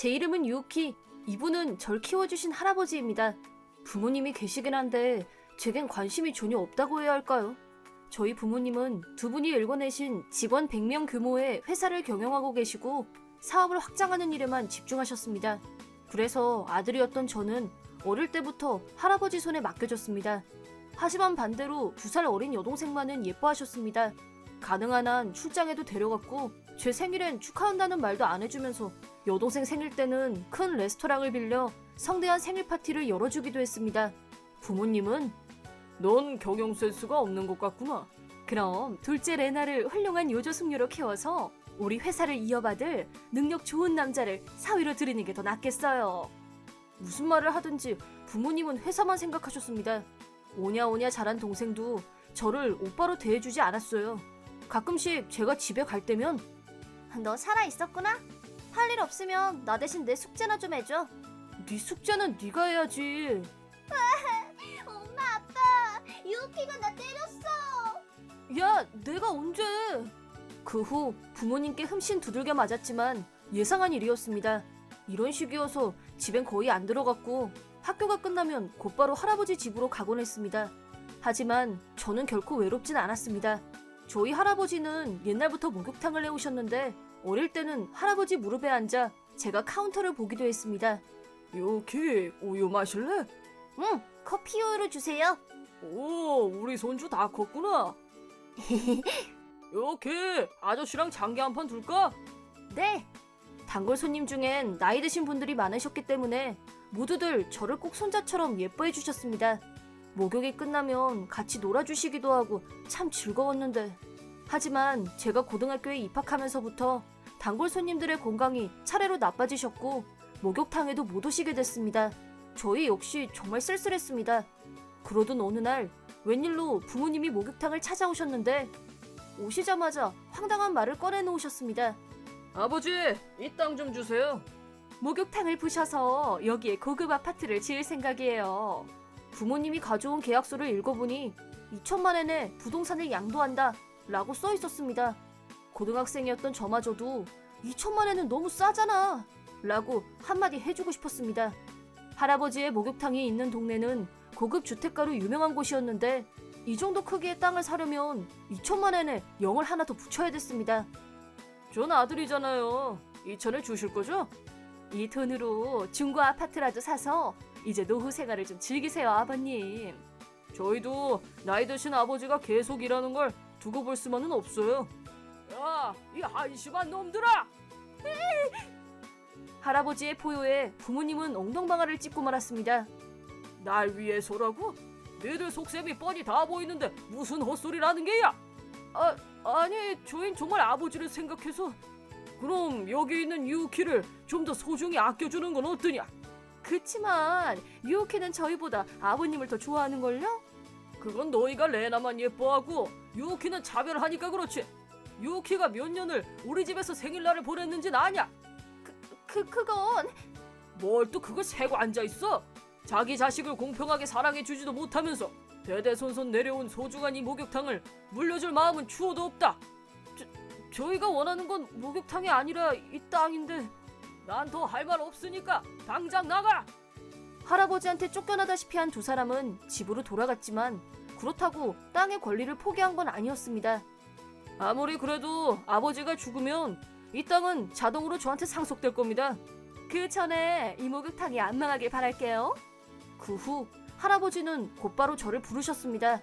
제 이름은 유우키. 이분은 절 키워주신 할아버지입니다. 부모님이 계시긴 한데 제겐 관심이 전혀 없다고 해야 할까요? 저희 부모님은 두 분이 일궈내신 직원 100명 규모의 회사를 경영하고 계시고 사업을 확장하는 일에만 집중하셨습니다. 그래서 아들이었던 저는 어릴 때부터 할아버지 손에 맡겨졌습니다. 하지만 반대로 2살 어린 여동생만은 예뻐하셨습니다. 가능한 한 출장에도 데려갔고 제 생일엔 축하한다는 말도 안 해주면서 여동생 생일 때는 큰 레스토랑을 빌려 성대한 생일 파티를 열어주기도 했습니다. 부모님은 넌 경영 센스가 없는 것 같구나. 그럼 둘째 레나를 훌륭한 요조 숙녀로 키워서 우리 회사를 이어받을 능력 좋은 남자를 사위로 들이는 게 더 낫겠어요. 무슨 말을 하든지 부모님은 회사만 생각하셨습니다. 오냐오냐 자란 동생도 저를 오빠로 대해주지 않았어요. 가끔씩 제가 집에 갈 때면 너 살아있었구나? 할 일 없으면 나 대신 내 숙제나 좀 해줘. 네 숙제는 네가 해야지. 엄마, 아빠, 유키가 나 때렸어. 야, 내가 언제? 그 후 부모님께 흠씬 두들겨 맞았지만 예상한 일이었습니다. 이런 식이어서 집엔 거의 안 들어갔고 학교가 끝나면 곧바로 할아버지 집으로 가곤 했습니다. 하지만 저는 결코 외롭진 않았습니다. 저희 할아버지는 옛날부터 목욕탕을 해오셨는데 어릴 때는 할아버지 무릎에 앉아 제가 카운터를 보기도 했습니다. 유키, 우유 마실래? 응, 커피 우유로 주세요. 오, 우리 손주 다 컸구나. 유키, 아저씨랑 장기 한 판 둘까? 네. 단골 손님 중엔 나이 드신 분들이 많으셨기 때문에 모두들 저를 꼭 손자처럼 예뻐해 주셨습니다. 목욕이 끝나면 같이 놀아주시기도 하고 참 즐거웠는데 하지만 제가 고등학교에 입학하면서부터 단골 손님들의 건강이 차례로 나빠지셨고 목욕탕에도 못 오시게 됐습니다. 저희 역시 정말 쓸쓸했습니다. 그러던 어느 날 웬일로 부모님이 목욕탕을 찾아오셨는데 오시자마자 황당한 말을 꺼내놓으셨습니다. 아버지, 이 땅 좀 주세요. 목욕탕을 부셔서 여기에 고급 아파트를 지을 생각이에요. 부모님이 가져온 계약서를 읽어보니 2천만 엔에 부동산을 양도한다 라고 써 있었습니다. 고등학생이었던 저마저도 2천만 엔은 너무 싸잖아 라고 한마디 해주고 싶었습니다. 할아버지의 목욕탕이 있는 동네는 고급 주택가로 유명한 곳이었는데 이 정도 크기의 땅을 사려면 2천만 엔에 0을 하나 더 붙여야 됐습니다. 전 아들이잖아요. 2천을 주실 거죠? 이 돈으로 중고 아파트라도 사서 이제 노후 생활을 좀 즐기세요, 아버님. 저희도 나이 드신 아버지가 계속 일하는 걸 두고 볼 수만은 없어요. 야, 이 한심한 놈들아! 할아버지의 포효에 부모님은 엉덩방아를 찢고 말았습니다. 날 위해서라고? 너희들 속셈이 뻔히 다 보이는데 무슨 헛소리라는 게야? 아니, 저흰 정말 아버지를 생각해서. 그럼 여기 있는 유키를 좀 더 소중히 아껴주는 건 어떠냐? 그치만 유키는 저희보다 아버님을 더 좋아하는걸요? 그건 너희가 레나만 예뻐하고 유키는 차별하니까 그렇지. 유키가 몇 년을 우리 집에서 생일날을 보냈는진 아냐? 그건... 뭘 또 그걸 세고 앉아있어? 자기 자식을 공평하게 사랑해주지도 못하면서 대대손손 내려온 소중한 이 목욕탕을 물려줄 마음은 추호도 없다. 저희가 원하는 건 목욕탕이 아니라 이 땅인데. 난 더 할 말 없으니까 당장 나가! 할아버지한테 쫓겨나다시피 한 두 사람은 집으로 돌아갔지만 그렇다고 땅의 권리를 포기한 건 아니었습니다. 아무리 그래도 아버지가 죽으면 이 땅은 자동으로 저한테 상속될 겁니다. 그 전에 이 목욕탕이 안 망하길 바랄게요. 그 후 할아버지는 곧바로 저를 부르셨습니다.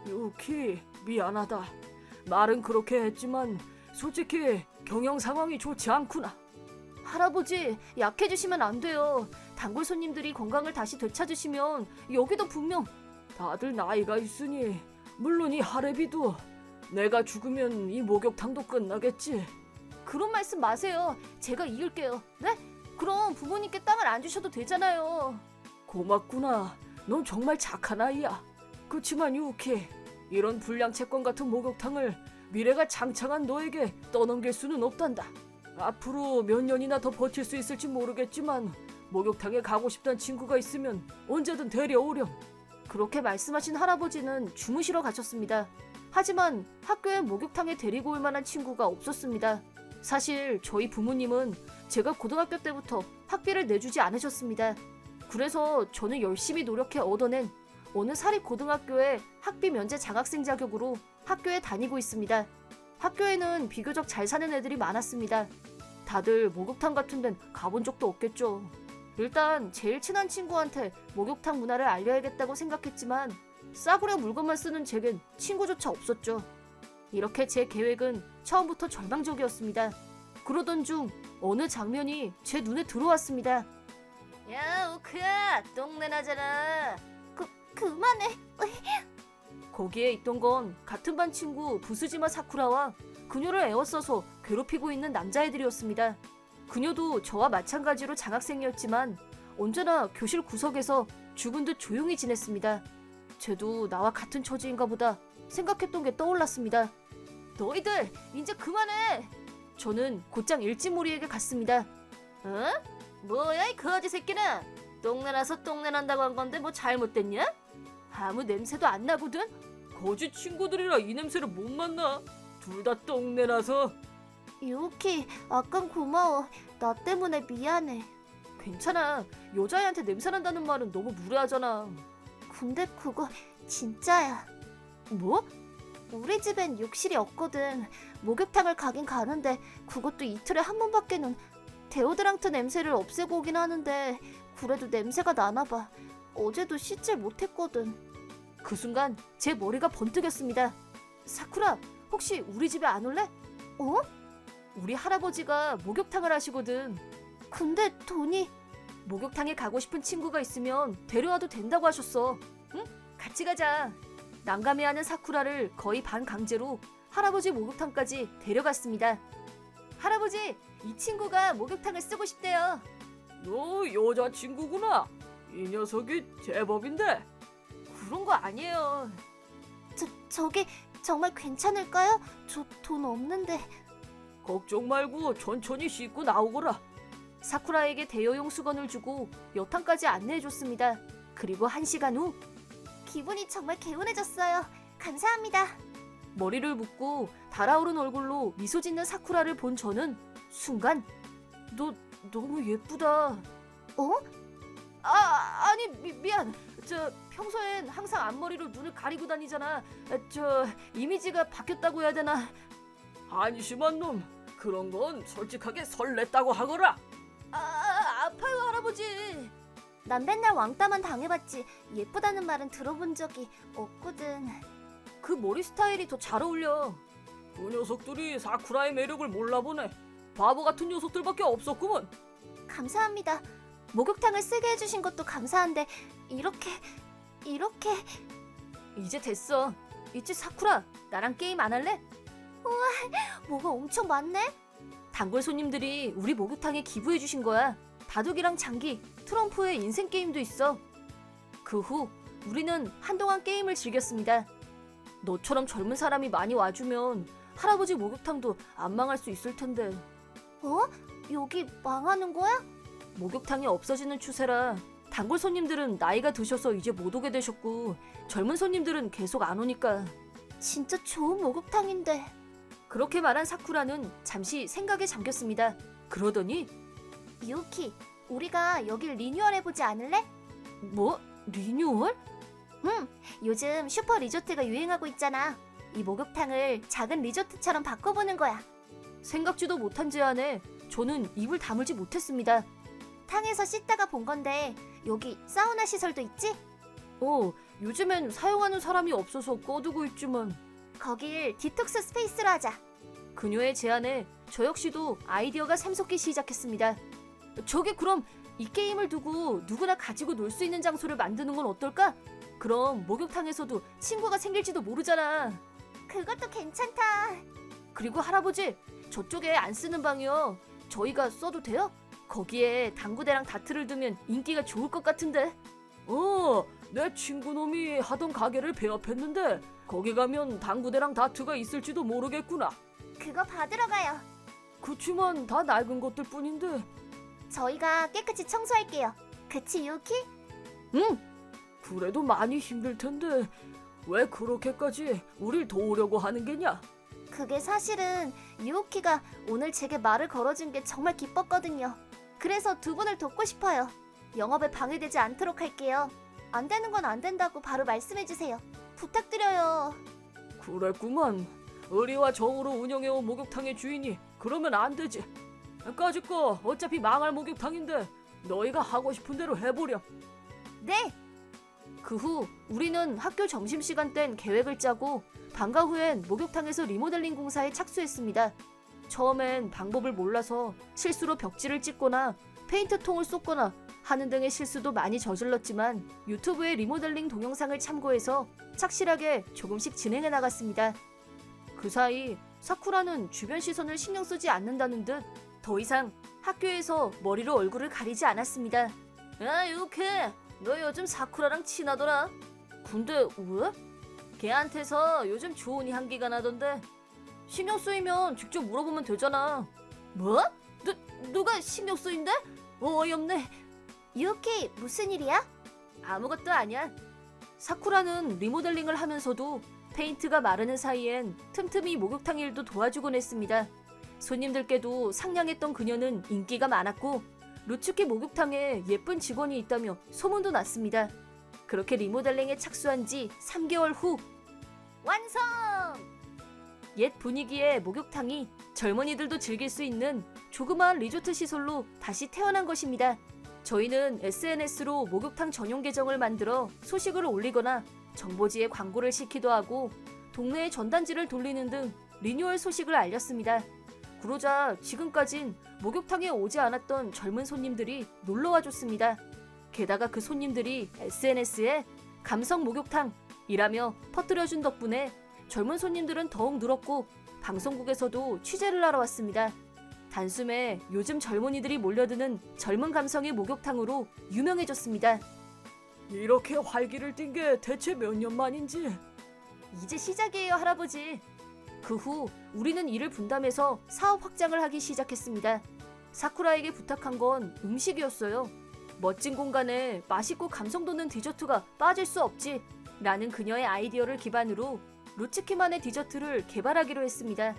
유키, 미안하다. 말은 그렇게 했지만 솔직히 경영 상황이 좋지 않구나. 할아버지, 약해지시면 안 돼요. 단골 손님들이 건강을 다시 되찾으시면 여기도 분명... 다들 나이가 있으니 물론 이 할애비도 내가 죽으면 이 목욕탕도 끝나겠지. 그런 말씀 마세요. 제가 이을게요. 네? 그럼 부모님께 땅을 안 주셔도 되잖아요. 고맙구나. 넌 정말 착한 아이야. 그치만 유키, 이런 불량 채권 같은 목욕탕을 미래가 창창한 너에게 떠넘길 수는 없단다. 앞으로 몇 년이나 더 버틸 수 있을지 모르겠지만 목욕탕에 가고 싶단 친구가 있으면 언제든 데려오렴. 그렇게 말씀하신 할아버지는 주무시러 가셨습니다. 하지만 학교에 목욕탕에 데리고 올 만한 친구가 없었습니다. 사실 저희 부모님은 제가 고등학교 때부터 학비를 내주지 않으셨습니다. 그래서 저는 열심히 노력해 얻어낸 어느 사립고등학교의 학비 면제 장학생 자격으로 학교에 다니고 있습니다. 학교에는 비교적 잘 사는 애들이 많았습니다. 다들 목욕탕 같은 데는 가본 적도 없겠죠. 일단 제일 친한 친구한테 목욕탕 문화를 알려야겠다고 생각했지만 싸구려 물건만 쓰는 제겐 친구조차 없었죠. 이렇게 제 계획은 처음부터 절망적이었습니다. 그러던 중 어느 장면이 제 눈에 들어왔습니다. 야, 오크야, 똥내 나잖아. 그만해. 거기에 있던 건 같은 반 친구 부스지마 사쿠라와 그녀를 애워싸서 괴롭히고 있는 남자애들이었습니다. 그녀도 저와 마찬가지로 장학생이었지만 언제나 교실 구석에서 죽은 듯 조용히 지냈습니다. 쟤도 나와 같은 처지인가 보다 생각했던 게 떠올랐습니다. 너희들 이제 그만해! 저는 곧장 일진모리에게 갔습니다. 어? 뭐야 이 거지 새끼는? 똥내 나서 똥내 난다고 한 건데 뭐 잘못됐냐? 아무 냄새도 안 나거든? 거지 친구들이라 이 냄새를 못 맡나? 둘 다 똥내 나서. 유키, 아깐 고마워. 나 때문에 미안해. 괜찮아. 여자애한테 냄새 난다는 말은 너무 무례하잖아. 근데 그거 진짜야. 뭐? 우리 집엔 욕실이 없거든. 목욕탕을 가긴 가는데 그것도 이틀에 한 번밖에는. 데오드랑트 냄새를 없애고 오긴 하는데 그래도 냄새가 나나봐. 어제도 씻질 못했거든. 그 순간 제 머리가 번뜩였습니다. 사쿠라, 혹시 우리 집에 안 올래? 어? 우리 할아버지가 목욕탕을 하시거든. 근데 돈이... 목욕탕에 가고 싶은 친구가 있으면 데려와도 된다고 하셨어. 응? 같이 가자. 난감해하는 사쿠라를 거의 반강제로 할아버지 목욕탕까지 데려갔습니다. 할아버지, 이 친구가 목욕탕을 쓰고 싶대요. 너 여자친구구나. 이 녀석이 제법인데. 그런 거 아니에요. 저기 정말 괜찮을까요? 저 돈 없는데. 걱정 말고 천천히 씻고 나오거라. 사쿠라에게 대여용 수건을 주고 여탕까지 안내해줬습니다. 그리고 1시간 후 기분이 정말 개운해졌어요. 감사합니다. 머리를 묶고 달아오른 얼굴로 미소 짓는 사쿠라를 본 저는 순간 너 너무 예쁘다. 어? 아니 미안. 저 평소엔 항상 앞머리로 눈을 가리고 다니잖아. 저 이미지가 바뀌었다고 해야 되나? 안심한 놈. 그런 건 솔직하게 설렜다고 하거라. 아파요 할아버지. 난 맨날 왕따만 당해봤지 예쁘다는 말은 들어본 적이 없거든. 그 머리 스타일이 더 잘 어울려. 그 녀석들이 사쿠라의 매력을 몰라보네. 바보 같은 녀석들밖에 없었구먼. 감사합니다. 목욕탕을 쓰게 해주신 것도 감사한데 이렇게... 이제 됐어. 있지 사쿠라, 나랑 게임 안 할래? 뭐가 엄청 많네? 단골 손님들이 우리 목욕탕에 기부해 주신 거야. 바둑이랑 장기, 트럼프의 인생 게임도 있어. 그 후 우리는 한동안 게임을 즐겼습니다. 너처럼 젊은 사람이 많이 와주면 할아버지 목욕탕도 안 망할 수 있을 텐데. 어? 여기 망하는 거야? 목욕탕이 없어지는 추세라 단골 손님들은 나이가 드셔서 이제 못 오게 되셨고 젊은 손님들은 계속 안 오니까. 진짜 좋은 목욕탕인데. 그렇게 말한 사쿠라는 잠시 생각에 잠겼습니다. 그러더니 유키, 우리가 여길 리뉴얼해보지 않을래? 뭐? 리뉴얼? 응, 요즘 슈퍼 리조트가 유행하고 있잖아. 이 목욕탕을 작은 리조트처럼 바꿔보는 거야. 생각지도 못한 제안에 저는 입을 다물지 못했습니다. 탕에서 씻다가 본 건데 여기 사우나 시설도 있지? 요즘엔 사용하는 사람이 없어서 꺼두고 있지만. 거길 디톡스 스페이스로 하자. 그녀의 제안에 저 역시도 아이디어가 샘솟기 시작했습니다. 저기 그럼 이 게임을 두고 누구나 가지고 놀 수 있는 장소를 만드는 건 어떨까? 그럼 목욕탕에서도 친구가 생길지도 모르잖아. 그것도 괜찮다. 그리고 할아버지, 저쪽에 안 쓰는 방이요. 저희가 써도 돼요? 거기에 당구대랑 다트를 두면 인기가 좋을 것 같은데. 내 친구놈이 하던 가게를 배업했는데 거기 가면 당구대랑 다트가 있을지도 모르겠구나. 그거 받으러 가요. 그치만 다 낡은 것들 뿐인데. 저희가 깨끗이 청소할게요. 그치, 유키? 응. 그래도 많이 힘들 텐데 왜 그렇게까지 우릴 도우려고 하는 게냐? 그게 사실은 유우키가 오늘 제게 말을 걸어준 게 정말 기뻤거든요. 그래서 두 분을 돕고 싶어요. 영업에 방해되지 않도록 할게요. 안 되는 건 안 된다고 바로 말씀해주세요. 부탁드려요. 그랬구만. 의리와 정으로 운영해온 목욕탕의 주인이 그러면 안 되지. 까짓 거 어차피 망할 목욕탕인데 너희가 하고 싶은 대로 해보렴. 네! 그 후 우리는 학교 점심시간 땐 계획을 짜고 방과 후엔 목욕탕에서 리모델링 공사에 착수했습니다. 처음엔 방법을 몰라서 실수로 벽지를 찢거나 페인트통을 쏟거나 하는 등의 실수도 많이 저질렀지만 유튜브의 리모델링 동영상을 참고해서 착실하게 조금씩 진행해 나갔습니다. 그 사이 사쿠라는 주변 시선을 신경 쓰지 않는다는 듯 더 이상 학교에서 머리로 얼굴을 가리지 않았습니다. 야, 유케, 너 요즘 사쿠라랑 친하더라. 근데 왜? 걔한테서 요즘 좋은 향기가 나던데. 신경 쓰이면 직접 물어보면 되잖아. 뭐? 누가 신경 쓰인대? 어이없네. 유키, 무슨 일이야? 아무것도 아니야. 사쿠라는 리모델링을 하면서도 페인트가 마르는 사이엔 틈틈이 목욕탕 일도 도와주곤 했습니다. 손님들께도 상냥했던 그녀는 인기가 많았고 루츠키 목욕탕에 예쁜 직원이 있다며 소문도 났습니다. 그렇게 리모델링에 착수한 지 3개월 후 완성! 옛 분위기의 목욕탕이 젊은이들도 즐길 수 있는 조그마한 리조트 시설로 다시 태어난 것입니다. 저희는 SNS로 목욕탕 전용 계정을 만들어 소식을 올리거나 정보지에 광고를 시키기도 하고 동네에 전단지를 돌리는 등 리뉴얼 소식을 알렸습니다. 그러자 지금까진 목욕탕에 오지 않았던 젊은 손님들이 놀러와 줬습니다. 게다가 그 손님들이 SNS에 감성 목욕탕이라며 퍼뜨려준 덕분에 젊은 손님들은 더욱 늘었고 방송국에서도 취재를 하러 왔습니다. 단숨에 요즘 젊은이들이 몰려드는 젊은 감성의 목욕탕으로 유명해졌습니다. 이렇게 활기를 띈 게 대체 몇 년 만인지. 이제 시작이에요, 할아버지. 그 후 우리는 일을 분담해서 사업 확장을 하기 시작했습니다. 사쿠라에게 부탁한 건 음식이었어요. 멋진 공간에 맛있고 감성 돋는 디저트가 빠질 수 없지 라는 그녀의 아이디어를 기반으로 루츠키만의 디저트를 개발하기로 했습니다.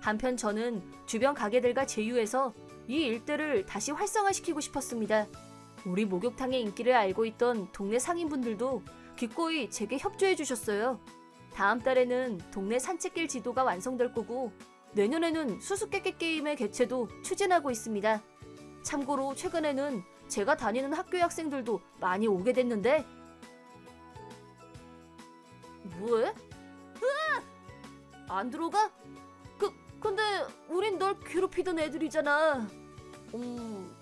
한편 저는 주변 가게들과 제휴해서 이 일대를 다시 활성화시키고 싶었습니다. 우리 목욕탕의 인기를 알고 있던 동네 상인분들도 기꺼이 제게 협조해 주셨어요. 다음 달에는 동네 산책길 지도가 완성될 거고 내년에는 수수께끼 게임의 개최도 추진하고 있습니다. 참고로 최근에는 제가 다니는 학교의 학생들도 많이 오게 됐는데 뭐해? 으아! 안 들어가? 근데 우린 널 괴롭히던 애들이잖아.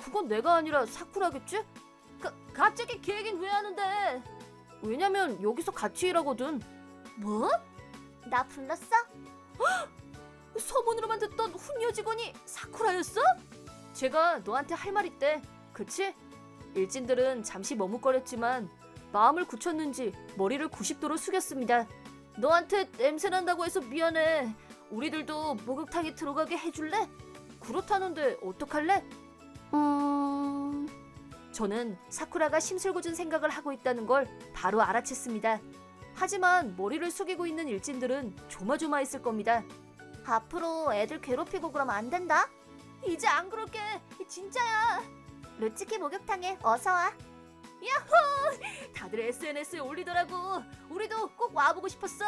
그건 내가 아니라 사쿠라겠지? 갑자기 그 얘긴 왜 하는데? 왜냐면 여기서 같이 일하거든. 뭐? 나 불렀어? 소문으로만 듣던 훈녀 직원이 사쿠라였어? 제가 너한테 할 말 있대. 그치? 일진들은 잠시 머뭇거렸지만 마음을 굳혔는지 머리를 90도로 숙였습니다. 너한테 냄새 난다고 해서 미안해. 우리들도 목욕탕에 들어가게 해줄래? 그렇다는데 어떡할래? 저는 사쿠라가 심술궂은 생각을 하고 있다는 걸 바로 알아챘습니다. 하지만 머리를 숙이고 있는 일진들은 조마조마했을 겁니다. 앞으로 애들 괴롭히고 그러면 안 된다. 이제 안 그럴게. 진짜야. 루츠키 목욕탕에 어서 와. 야호! 다들 SNS에 올리더라고. 우리도 꼭 와보고 싶었어.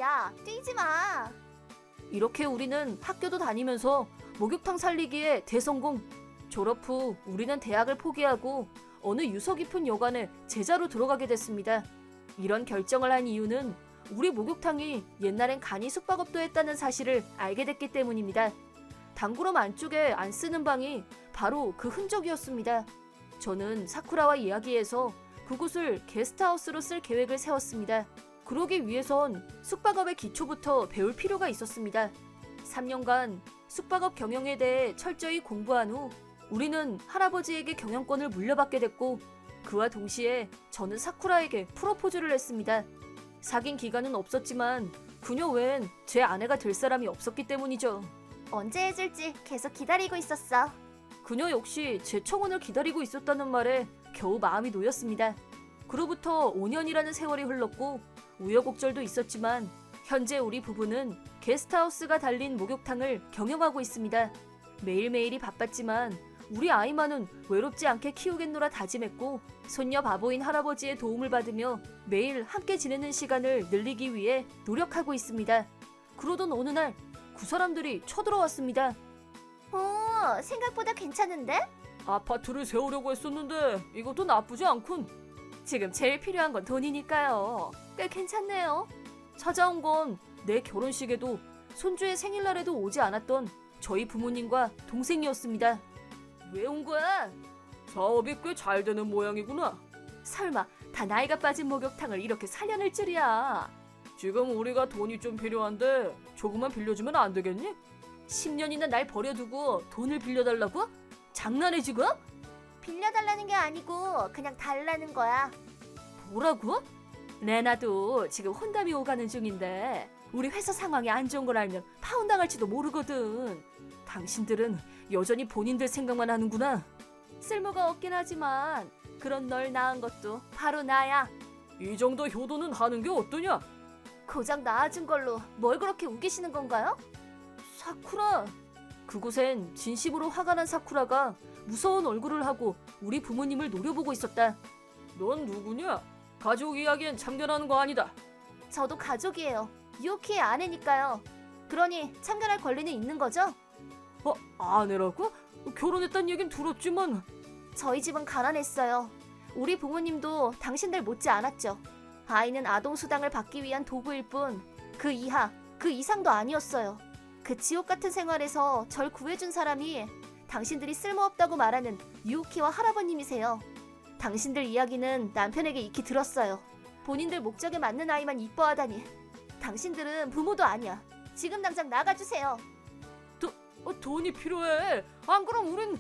야, 뛰지 마. 이렇게 우리는 학교도 다니면서 목욕탕 살리기에 대성공. 졸업 후 우리는 대학을 포기하고 어느 유서 깊은 여관에 제자로 들어가게 됐습니다. 이런 결정을 한 이유는 우리 목욕탕이 옛날엔 간이 숙박업도 했다는 사실을 알게 됐기 때문입니다. 당구럼 안쪽에 안 쓰는 방이 바로 그 흔적이었습니다. 저는 사쿠라와 이야기해서 그곳을 게스트하우스로 쓸 계획을 세웠습니다. 그러기 위해선 숙박업의 기초부터 배울 필요가 있었습니다. 3년간 숙박업 경영에 대해 철저히 공부한 후 우리는 할아버지에게 경영권을 물려받게 됐고 그와 동시에 저는 사쿠라에게 프로포즈를 했습니다. 사귄 기간은 없었지만 그녀 외엔 제 아내가 될 사람이 없었기 때문이죠. 언제 해줄지 계속 기다리고 있었어. 그녀 역시 제 청혼을 기다리고 있었다는 말에 겨우 마음이 놓였습니다. 그로부터 5년이라는 세월이 흘렀고 우여곡절도 있었지만 현재 우리 부부는 게스트하우스가 달린 목욕탕을 경영하고 있습니다. 매일매일이 바빴지만 우리 아이만은 외롭지 않게 키우겠노라 다짐했고 손녀 바보인 할아버지의 도움을 받으며 매일 함께 지내는 시간을 늘리기 위해 노력하고 있습니다. 그러던 어느 날 그 사람들이 쳐들어왔습니다. 생각보다 괜찮은데? 아파트를 세우려고 했었는데 이것도 나쁘지 않군. 지금 제일 필요한 건 돈이니까요. 꽤 괜찮네요. 찾아온 건 내 결혼식에도 손주의 생일날에도 오지 않았던 저희 부모님과 동생이었습니다. 왜 온 거야? 사업이 꽤 잘 되는 모양이구나. 설마 다 나이가 빠진 목욕탕을 이렇게 살려낼 줄이야. 지금 우리가 돈이 좀 필요한데 조금만 빌려주면 안 되겠니? 10년이나 날 버려두고 돈을 빌려달라고? 장난해 지금? 빌려달라는 게 아니고 그냥 달라는 거야. 뭐라고? 레나도 지금 혼담이 오가는 중인데 우리 회사 상황이 안 좋은 걸 알면 파혼당할지도 모르거든. 당신들은 여전히 본인들 생각만 하는구나. 쓸모가 없긴 하지만 그런 널 낳은 것도 바로 나야. 이 정도 효도는 하는 게 어떠냐? 고작 낳아준 걸로 뭘 그렇게 우기시는 건가요? 사쿠라. 그곳엔 진심으로 화가 난 사쿠라가 무서운 얼굴을 하고 우리 부모님을 노려보고 있었다. 넌 누구냐? 가족 이야기엔 참견하는 거 아니다. 저도 가족이에요. 유키의 아내니까요. 그러니 참견할 권리는 있는 거죠? 아내라고? 결혼했단 얘긴 들었지만. 저희 집은 가난했어요. 우리 부모님도 당신들 못지 않았죠. 아이는 아동수당을 받기 위한 도구일 뿐 그 이하, 그 이상도 아니었어요. 그 지옥 같은 생활에서 절 구해준 사람이 당신들이 쓸모없다고 말하는 유우키와 할아버님이세요. 당신들 이야기는 남편에게 익히 들었어요. 본인들 목적에 맞는 아이만 이뻐하다니. 당신들은 부모도 아니야. 지금 당장 나가주세요. 돈이 필요해. 안 그럼 우린...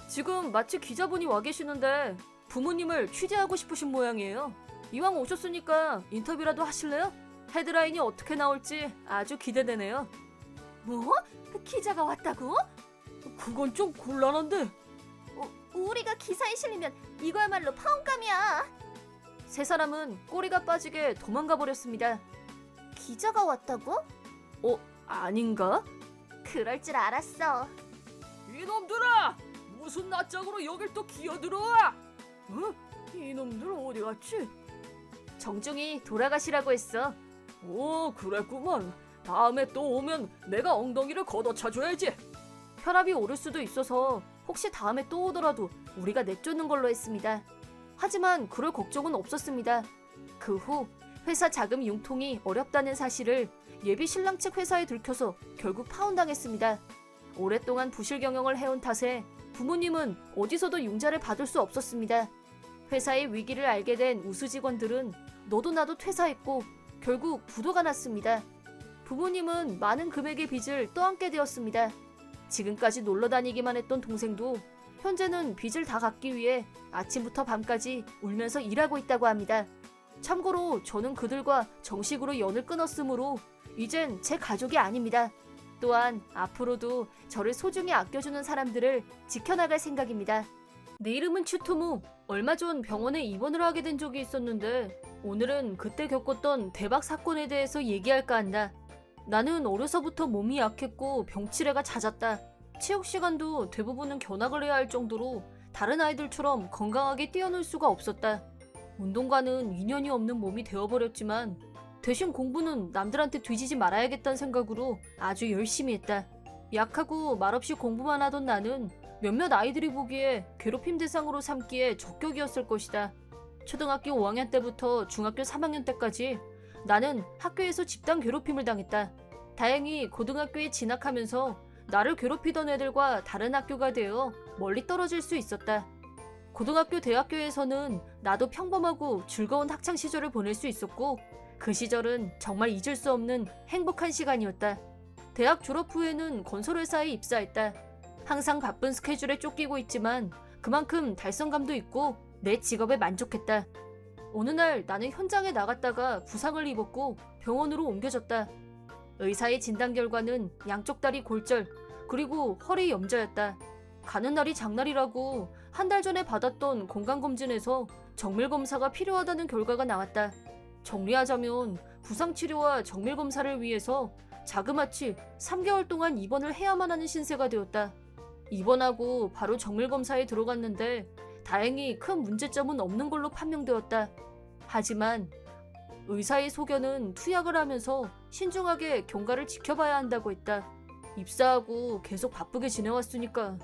지금 마치 기자분이 와 계시는데 부모님을 취재하고 싶으신 모양이에요. 이왕 오셨으니까 인터뷰라도 하실래요? 헤드라인이 어떻게 나올지 아주 기대되네요. 뭐? 기자가 왔다고? 그건 좀 곤란한데. 우리가 기사에 실리면 이거야말로 파혼감이야. 세 사람은 꼬리가 빠지게 도망가 버렸습니다. 기자가 왔다고? 아닌가? 그럴 줄 알았어. 이놈들아! 무슨 낯짝으로 여길 또 기어들어와! 이놈들 어디 갔지? 정중히 돌아가시라고 했어. 오, 그랬구만. 다음에 또 오면 내가 엉덩이를 걷어차줘야지. 혈압이 오를 수도 있어서 혹시 다음에 또 오더라도 우리가 내쫓는 걸로 했습니다. 하지만 그럴 걱정은 없었습니다. 그 후 회사 자금 융통이 어렵다는 사실을 예비 신랑 측 회사에 들켜서 결국 파혼당했습니다. 오랫동안 부실 경영을 해온 탓에 부모님은 어디서도 융자를 받을 수 없었습니다. 회사의 위기를 알게 된 우수 직원들은 너도 나도 퇴사했고 결국 부도가 났습니다. 부모님은 많은 금액의 빚을 떠안게 되었습니다. 지금까지 놀러 다니기만 했던 동생도 현재는 빚을 다 갚기 위해 아침부터 밤까지 울면서 일하고 있다고 합니다. 참고로 저는 그들과 정식으로 연을 끊었으므로 이젠 제 가족이 아닙니다. 또한 앞으로도 저를 소중히 아껴주는 사람들을 지켜나갈 생각입니다. 내 이름은 추토무. 얼마 전 병원에 입원을 하게 된 적이 있었는데 오늘은 그때 겪었던 대박 사건에 대해서 얘기할까 한다. 나는 어려서부터 몸이 약했고 병치레가 잦았다. 체육 시간도 대부분은 견학을 해야 할 정도로 다른 아이들처럼 건강하게 뛰어놀 수가 없었다. 운동과는 인연이 없는 몸이 되어버렸지만 대신 공부는 남들한테 뒤지지 말아야겠다는 생각으로 아주 열심히 했다. 약하고 말없이 공부만 하던 나는 몇몇 아이들이 보기에 괴롭힘 대상으로 삼기에 적격이었을 것이다. 초등학교 5학년 때부터 중학교 3학년 때까지 나는 학교에서 집단 괴롭힘을 당했다. 다행히 고등학교에 진학하면서 나를 괴롭히던 애들과 다른 학교가 되어 멀리 떨어질 수 있었다. 고등학교, 대학교에서는 나도 평범하고 즐거운 학창 시절을 보낼 수 있었고 그 시절은 정말 잊을 수 없는 행복한 시간이었다. 대학 졸업 후에는 건설회사에 입사했다. 항상 바쁜 스케줄에 쫓기고 있지만 그만큼 달성감도 있고 내 직업에 만족했다. 어느 날 나는 현장에 나갔다가 부상을 입었고 병원으로 옮겨졌다. 의사의 진단 결과는 양쪽 다리 골절 그리고 허리 염좌였다. 가는 날이 장날이라고 한 달 전에 받았던 건강검진에서 정밀검사가 필요하다는 결과가 나왔다. 정리하자면 부상 치료와 정밀 검사를 위해서 자그마치 3개월 동안 입원을 해야만 하는 신세가 되었다. 입원하고 바로 정밀 검사에 들어갔는데 다행히 큰 문제점은 없는 걸로 판명되었다. 하지만 의사의 소견은 투약을 하면서 신중하게 경과를 지켜봐야 한다고 했다. 입사하고 계속 바쁘게 지내왔으니까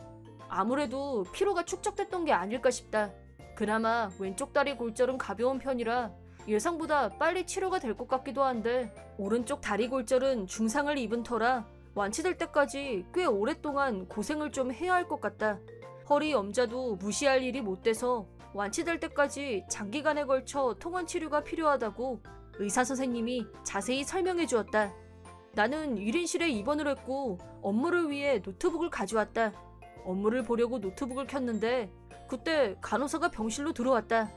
아무래도 피로가 축적됐던 게 아닐까 싶다. 그나마 왼쪽 다리 골절은 가벼운 편이라 예상보다 빨리 치료가 될 것 같기도 한데 오른쪽 다리 골절은 중상을 입은 터라 완치될 때까지 꽤 오랫동안 고생을 좀 해야 할 것 같다. 허리 염자도 무시할 일이 못 돼서 완치될 때까지 장기간에 걸쳐 통원 치료가 필요하다고 의사 선생님이 자세히 설명해 주었다. 나는 1인실에 입원을 했고 업무를 위해 노트북을 가져왔다. 업무를 보려고 노트북을 켰는데 그때 간호사가 병실로 들어왔다.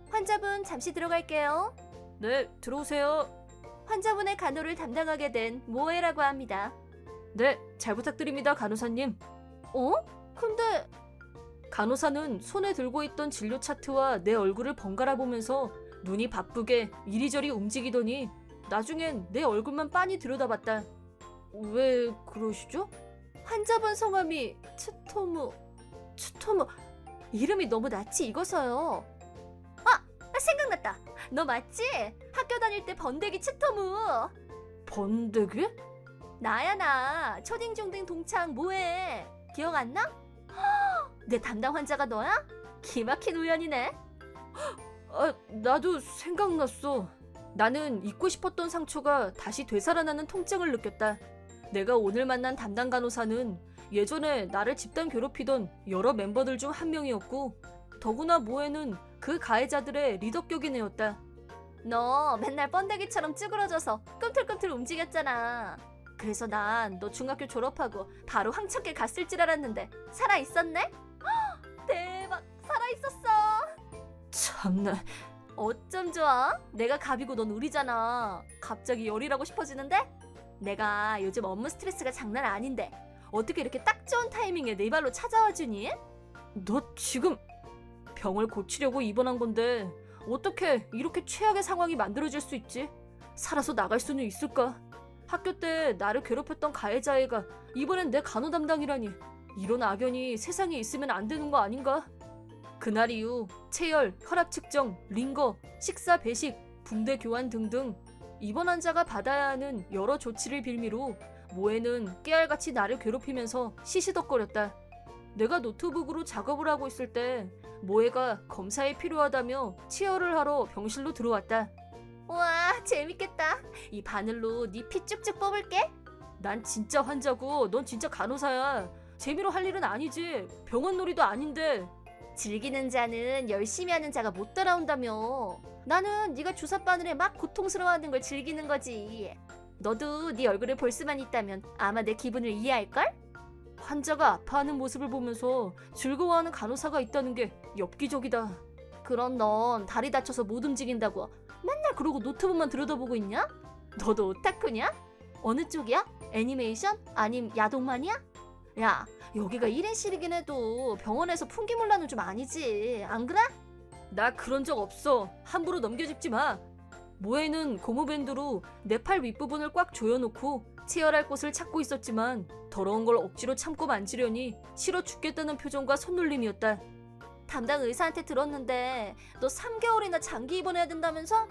환자분 잠시 들어갈게요. 네, 들어오세요. 환자분의 간호를 담당하게 된 모에라고 합니다. 네, 잘 부탁드립니다, 간호사님. 어? 근데 간호사는 손에 들고 있던 진료 차트와 내 얼굴을 번갈아 보면서 눈이 바쁘게 이리저리 움직이더니 나중엔 내 얼굴만 빤히 들여다봤다. 왜 그러시죠? 환자분 성함이 츠토무 이름이 너무 낯이 익어서요. 생각났다. 너 맞지? 학교 다닐 때 번데기 츠토무. 번데기? 나야 나. 초딩중딩 동창 모에. 기억 안 나? 내 담당 환자가 너야? 기막힌 우연이네. 아, 나도 생각났어. 나는 잊고 싶었던 상처가 다시 되살아나는 통증을 느꼈다. 내가 오늘 만난 담당 간호사는 예전에 나를 집단 괴롭히던 여러 멤버들 중 한 명이었고 더구나 모에는 그 가해자들의 리더격인 애였다. 너 맨날 번데기처럼 찌그러져서 꿈틀꿈틀 움직였잖아. 그래서 난 너 중학교 졸업하고 바로 황천길 갔을 줄 알았는데 살아있었네? 대박, 살아있었어. 참나. 어쩜 좋아? 내가 갑이고 넌 을이잖아. 갑자기 열이라고 싶어지는데? 내가 요즘 업무 스트레스가 장난 아닌데 어떻게 이렇게 딱 좋은 타이밍에 내 발로 찾아와 주니? 너 지금 병을 고치려고 입원한 건데 어떻게 이렇게 최악의 상황이 만들어질 수 있지? 살아서 나갈 수는 있을까? 학교 때 나를 괴롭혔던 가해자애가 이번엔 내 간호 담당이라니 이런 악연이 세상에 있으면 안 되는 거 아닌가? 그날 이후 체열, 혈압 측정, 링거, 식사 배식, 붕대 교환 등등 입원 환자가 받아야 하는 여러 조치를 빌미로 모에는 깨알같이 나를 괴롭히면서 시시덕거렸다. 내가 노트북으로 작업을 하고 있을 때 모에가 검사에 필요하다며 치열을 하러 병실로 들어왔다. 우와, 재밌겠다. 이 바늘로 네 피 쭉쭉 뽑을게. 난 진짜 환자고 넌 진짜 간호사야. 재미로 할 일은 아니지. 병원 놀이도 아닌데. 즐기는 자는 열심히 하는 자가 못 따라온다며. 나는 네가 주사 바늘에 막 고통스러워하는 걸 즐기는 거지. 너도 네 얼굴을 볼 수만 있다면 아마 내 기분을 이해할걸? 환자가 아파하는 모습을 보면서 즐거워하는 간호사가 있다는 게 엽기적이다. 그럼 넌 다리 다쳐서 못 움직인다고 맨날 그러고 노트북만 들여다보고 있냐? 너도 오타쿠냐? 어느 쪽이야? 애니메이션? 아님 야동만이야? 야, 여기가 1인실이긴 해도 병원에서 풍기물라는 좀 아니지, 안 그래? 나 그런 적 없어. 함부로 넘겨짚지 마. 모에는 고무밴드로 내 팔 윗부분을 꽉 조여놓고 치열할 곳을 찾고 있었지만 더러운 걸 억지로 참고 만지려니 싫어 죽겠다는 표정과 손놀림이었다. 담당 의사한테 들었는데 너 3개월이나 장기 입원해야 된다면서?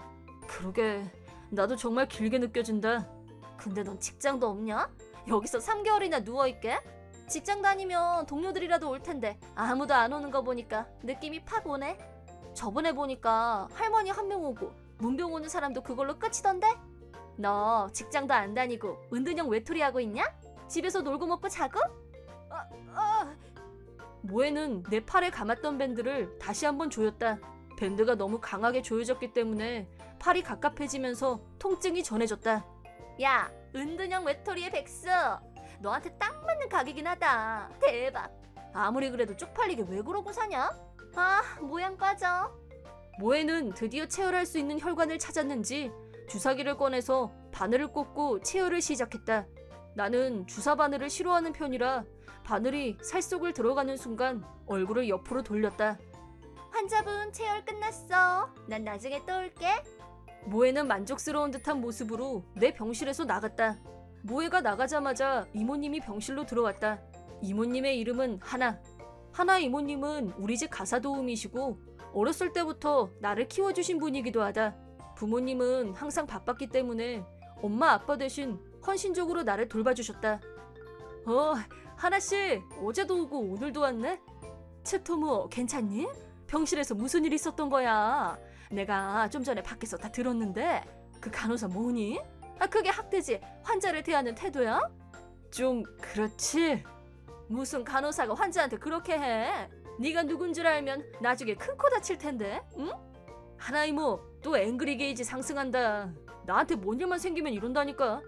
그러게, 나도 정말 길게 느껴진다. 근데 넌 직장도 없냐? 여기서 3개월이나 누워있게? 직장 다니면 동료들이라도 올 텐데 아무도 안 오는 거 보니까 느낌이 팍 오네. 저번에 보니까 할머니 한 명 오고 문병 오는 사람도 그걸로 끝이던데? 너 직장도 안 다니고 은둔형 외톨이 하고 있냐? 집에서 놀고 먹고 자고? 모에는 내 팔에 감았던 밴드를 다시 한번 조였다. 밴드가 너무 강하게 조여졌기 때문에 팔이 갑갑해지면서 통증이 전해졌다. 야, 은둔형 외톨이의 백수! 너한테 딱 맞는 각이긴 하다. 대박! 아무리 그래도 쪽팔리게 왜 그러고 사냐? 아, 모양 빠져. 모에는 드디어 체열할 수 있는 혈관을 찾았는지 주사기를 꺼내서 바늘을 꽂고 체열을 시작했다. 나는 주사 바늘을 싫어하는 편이라 바늘이 살 속을 들어가는 순간 얼굴을 옆으로 돌렸다. 환자분 체열 끝났어. 난 나중에 또 올게. 모에는 만족스러운 듯한 모습으로 내 병실에서 나갔다. 모에가 나가자마자 이모님이 병실로 들어왔다. 이모님의 이름은 하나. 하나 이모님은 우리 집 가사 도우미시고 어렸을 때부터 나를 키워주신 분이기도 하다. 부모님은 항상 바빴기 때문에 엄마 아빠 대신 헌신적으로 나를 돌봐주셨다. 하나씨, 어제도 오고 오늘도 왔네? 채토무 괜찮니? 병실에서 무슨 일 있었던 거야? 내가 좀 전에 밖에서 다 들었는데 그 간호사 뭐니? 그게 학대지 환자를 대하는 태도야? 좀 그렇지. 무슨 간호사가 환자한테 그렇게 해? 네가 누군 줄 알면 나중에 큰 코 다칠 텐데, 응? 하나 이모, 또 앵그리 게이지 상승한다. 나한테 뭔 일만 생기면 이런다니까.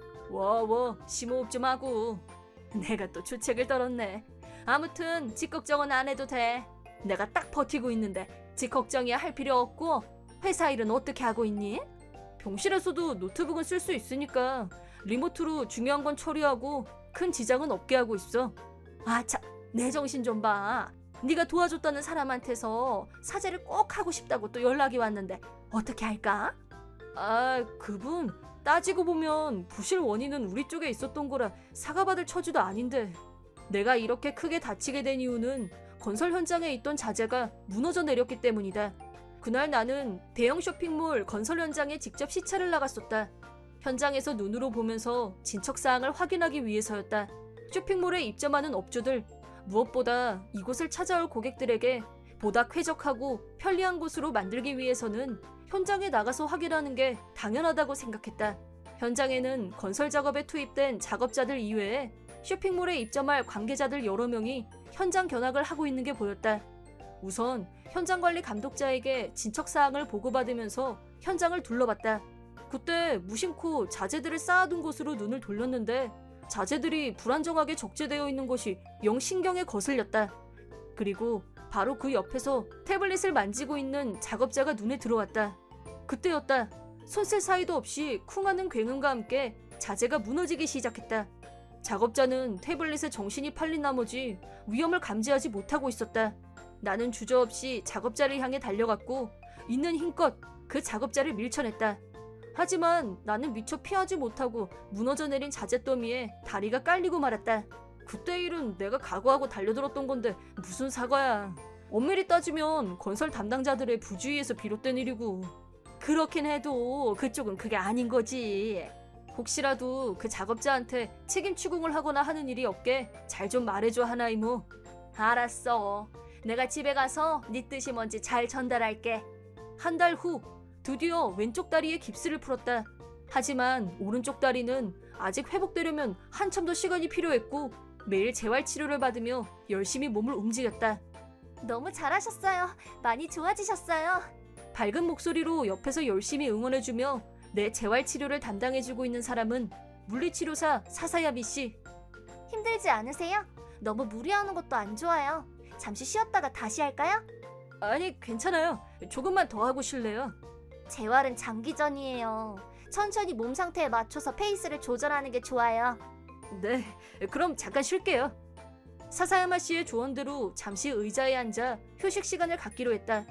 심호흡 좀 하고. 내가 또 주책을 떨었네. 아무튼 집 걱정은 안 해도 돼. 내가 딱 버티고 있는데 집 걱정이야 할 필요 없고. 회사 일은 어떻게 하고 있니? 병실에서도 노트북은 쓸 수 있으니까 리모트로 중요한 건 처리하고 큰 지장은 없게 하고 있어. 참, 내 정신 좀 봐. 네가 도와줬다는 사람한테서 사죄를 꼭 하고 싶다고 또 연락이 왔는데 어떻게 할까? 그분 따지고 보면 부실 원인은 우리 쪽에 있었던 거라 사과받을 처지도 아닌데 내가 이렇게 크게 다치게 된 이유는 건설 현장에 있던 자재가 무너져 내렸기 때문이다. 그날 나는 대형 쇼핑몰 건설 현장에 직접 시찰을 나갔었다. 현장에서 눈으로 보면서 진척사항을 확인하기 위해서였다. 쇼핑몰에 입점하는 업주들, 무엇보다 이곳을 찾아올 고객들에게 보다 쾌적하고 편리한 곳으로 만들기 위해서는 현장에 나가서 확인하는 게 당연하다고 생각했다. 현장에는 건설 작업에 투입된 작업자들 이외에 쇼핑몰에 입점할 관계자들 여러 명이 현장 견학을 하고 있는 게 보였다. 우선 현장관리 감독자에게 진척사항을 보고받으면서 현장을 둘러봤다. 그때 무심코 자재들을 쌓아둔 곳으로 눈을 돌렸는데 자재들이 불안정하게 적재되어 있는 것이 영 신경에 거슬렸다. 그리고 바로 그 옆에서 태블릿을 만지고 있는 작업자가 눈에 들어왔다. 그때였다. 손쓸 사이도 없이 쿵하는 굉음과 함께 자재가 무너지기 시작했다. 작업자는 태블릿에 정신이 팔린 나머지 위험을 감지하지 못하고 있었다. 나는 주저없이 작업자를 향해 달려갔고 있는 힘껏 그 작업자를 밀쳐냈다. 하지만 나는 미처 피하지 못하고 무너져 내린 자재 더미에 다리가 깔리고 말았다. 그때 일은 내가 각오하고 달려들었던 건데 무슨 사과야. 엄밀히 따지면 건설 담당자들의 부주의에서 비롯된 일이고. 그렇긴 해도 그쪽은 그게 아닌 거지. 혹시라도 그 작업자한테 책임 추궁을 하거나 하는 일이 없게 잘 좀 말해줘 하나 이모. 알았어. 내가 집에 가서 네 뜻이 뭔지 잘 전달할게. 한 달 후 드디어 왼쪽 다리에 깁스를 풀었다. 하지만 오른쪽 다리는 아직 회복되려면 한참 더 시간이 필요했고 매일 재활치료를 받으며 열심히 몸을 움직였다. 너무 잘하셨어요. 많이 좋아지셨어요. 밝은 목소리로 옆에서 열심히 응원해주며 내 재활치료를 담당해주고 있는 사람은 물리치료사 사사야미 씨. 힘들지 않으세요? 너무 무리하는 것도 안 좋아요. 잠시 쉬었다가 다시 할까요? 아니, 괜찮아요. 조금만 더 하고 실래요? 재활은 장기전이에요. 천천히 몸 상태에 맞춰서 페이스를 조절하는 게 좋아요. 네, 그럼 잠깐 쉴게요. 사사야마 씨의 조언대로 잠시 의자에 앉아 휴식 시간을 갖기로 했다.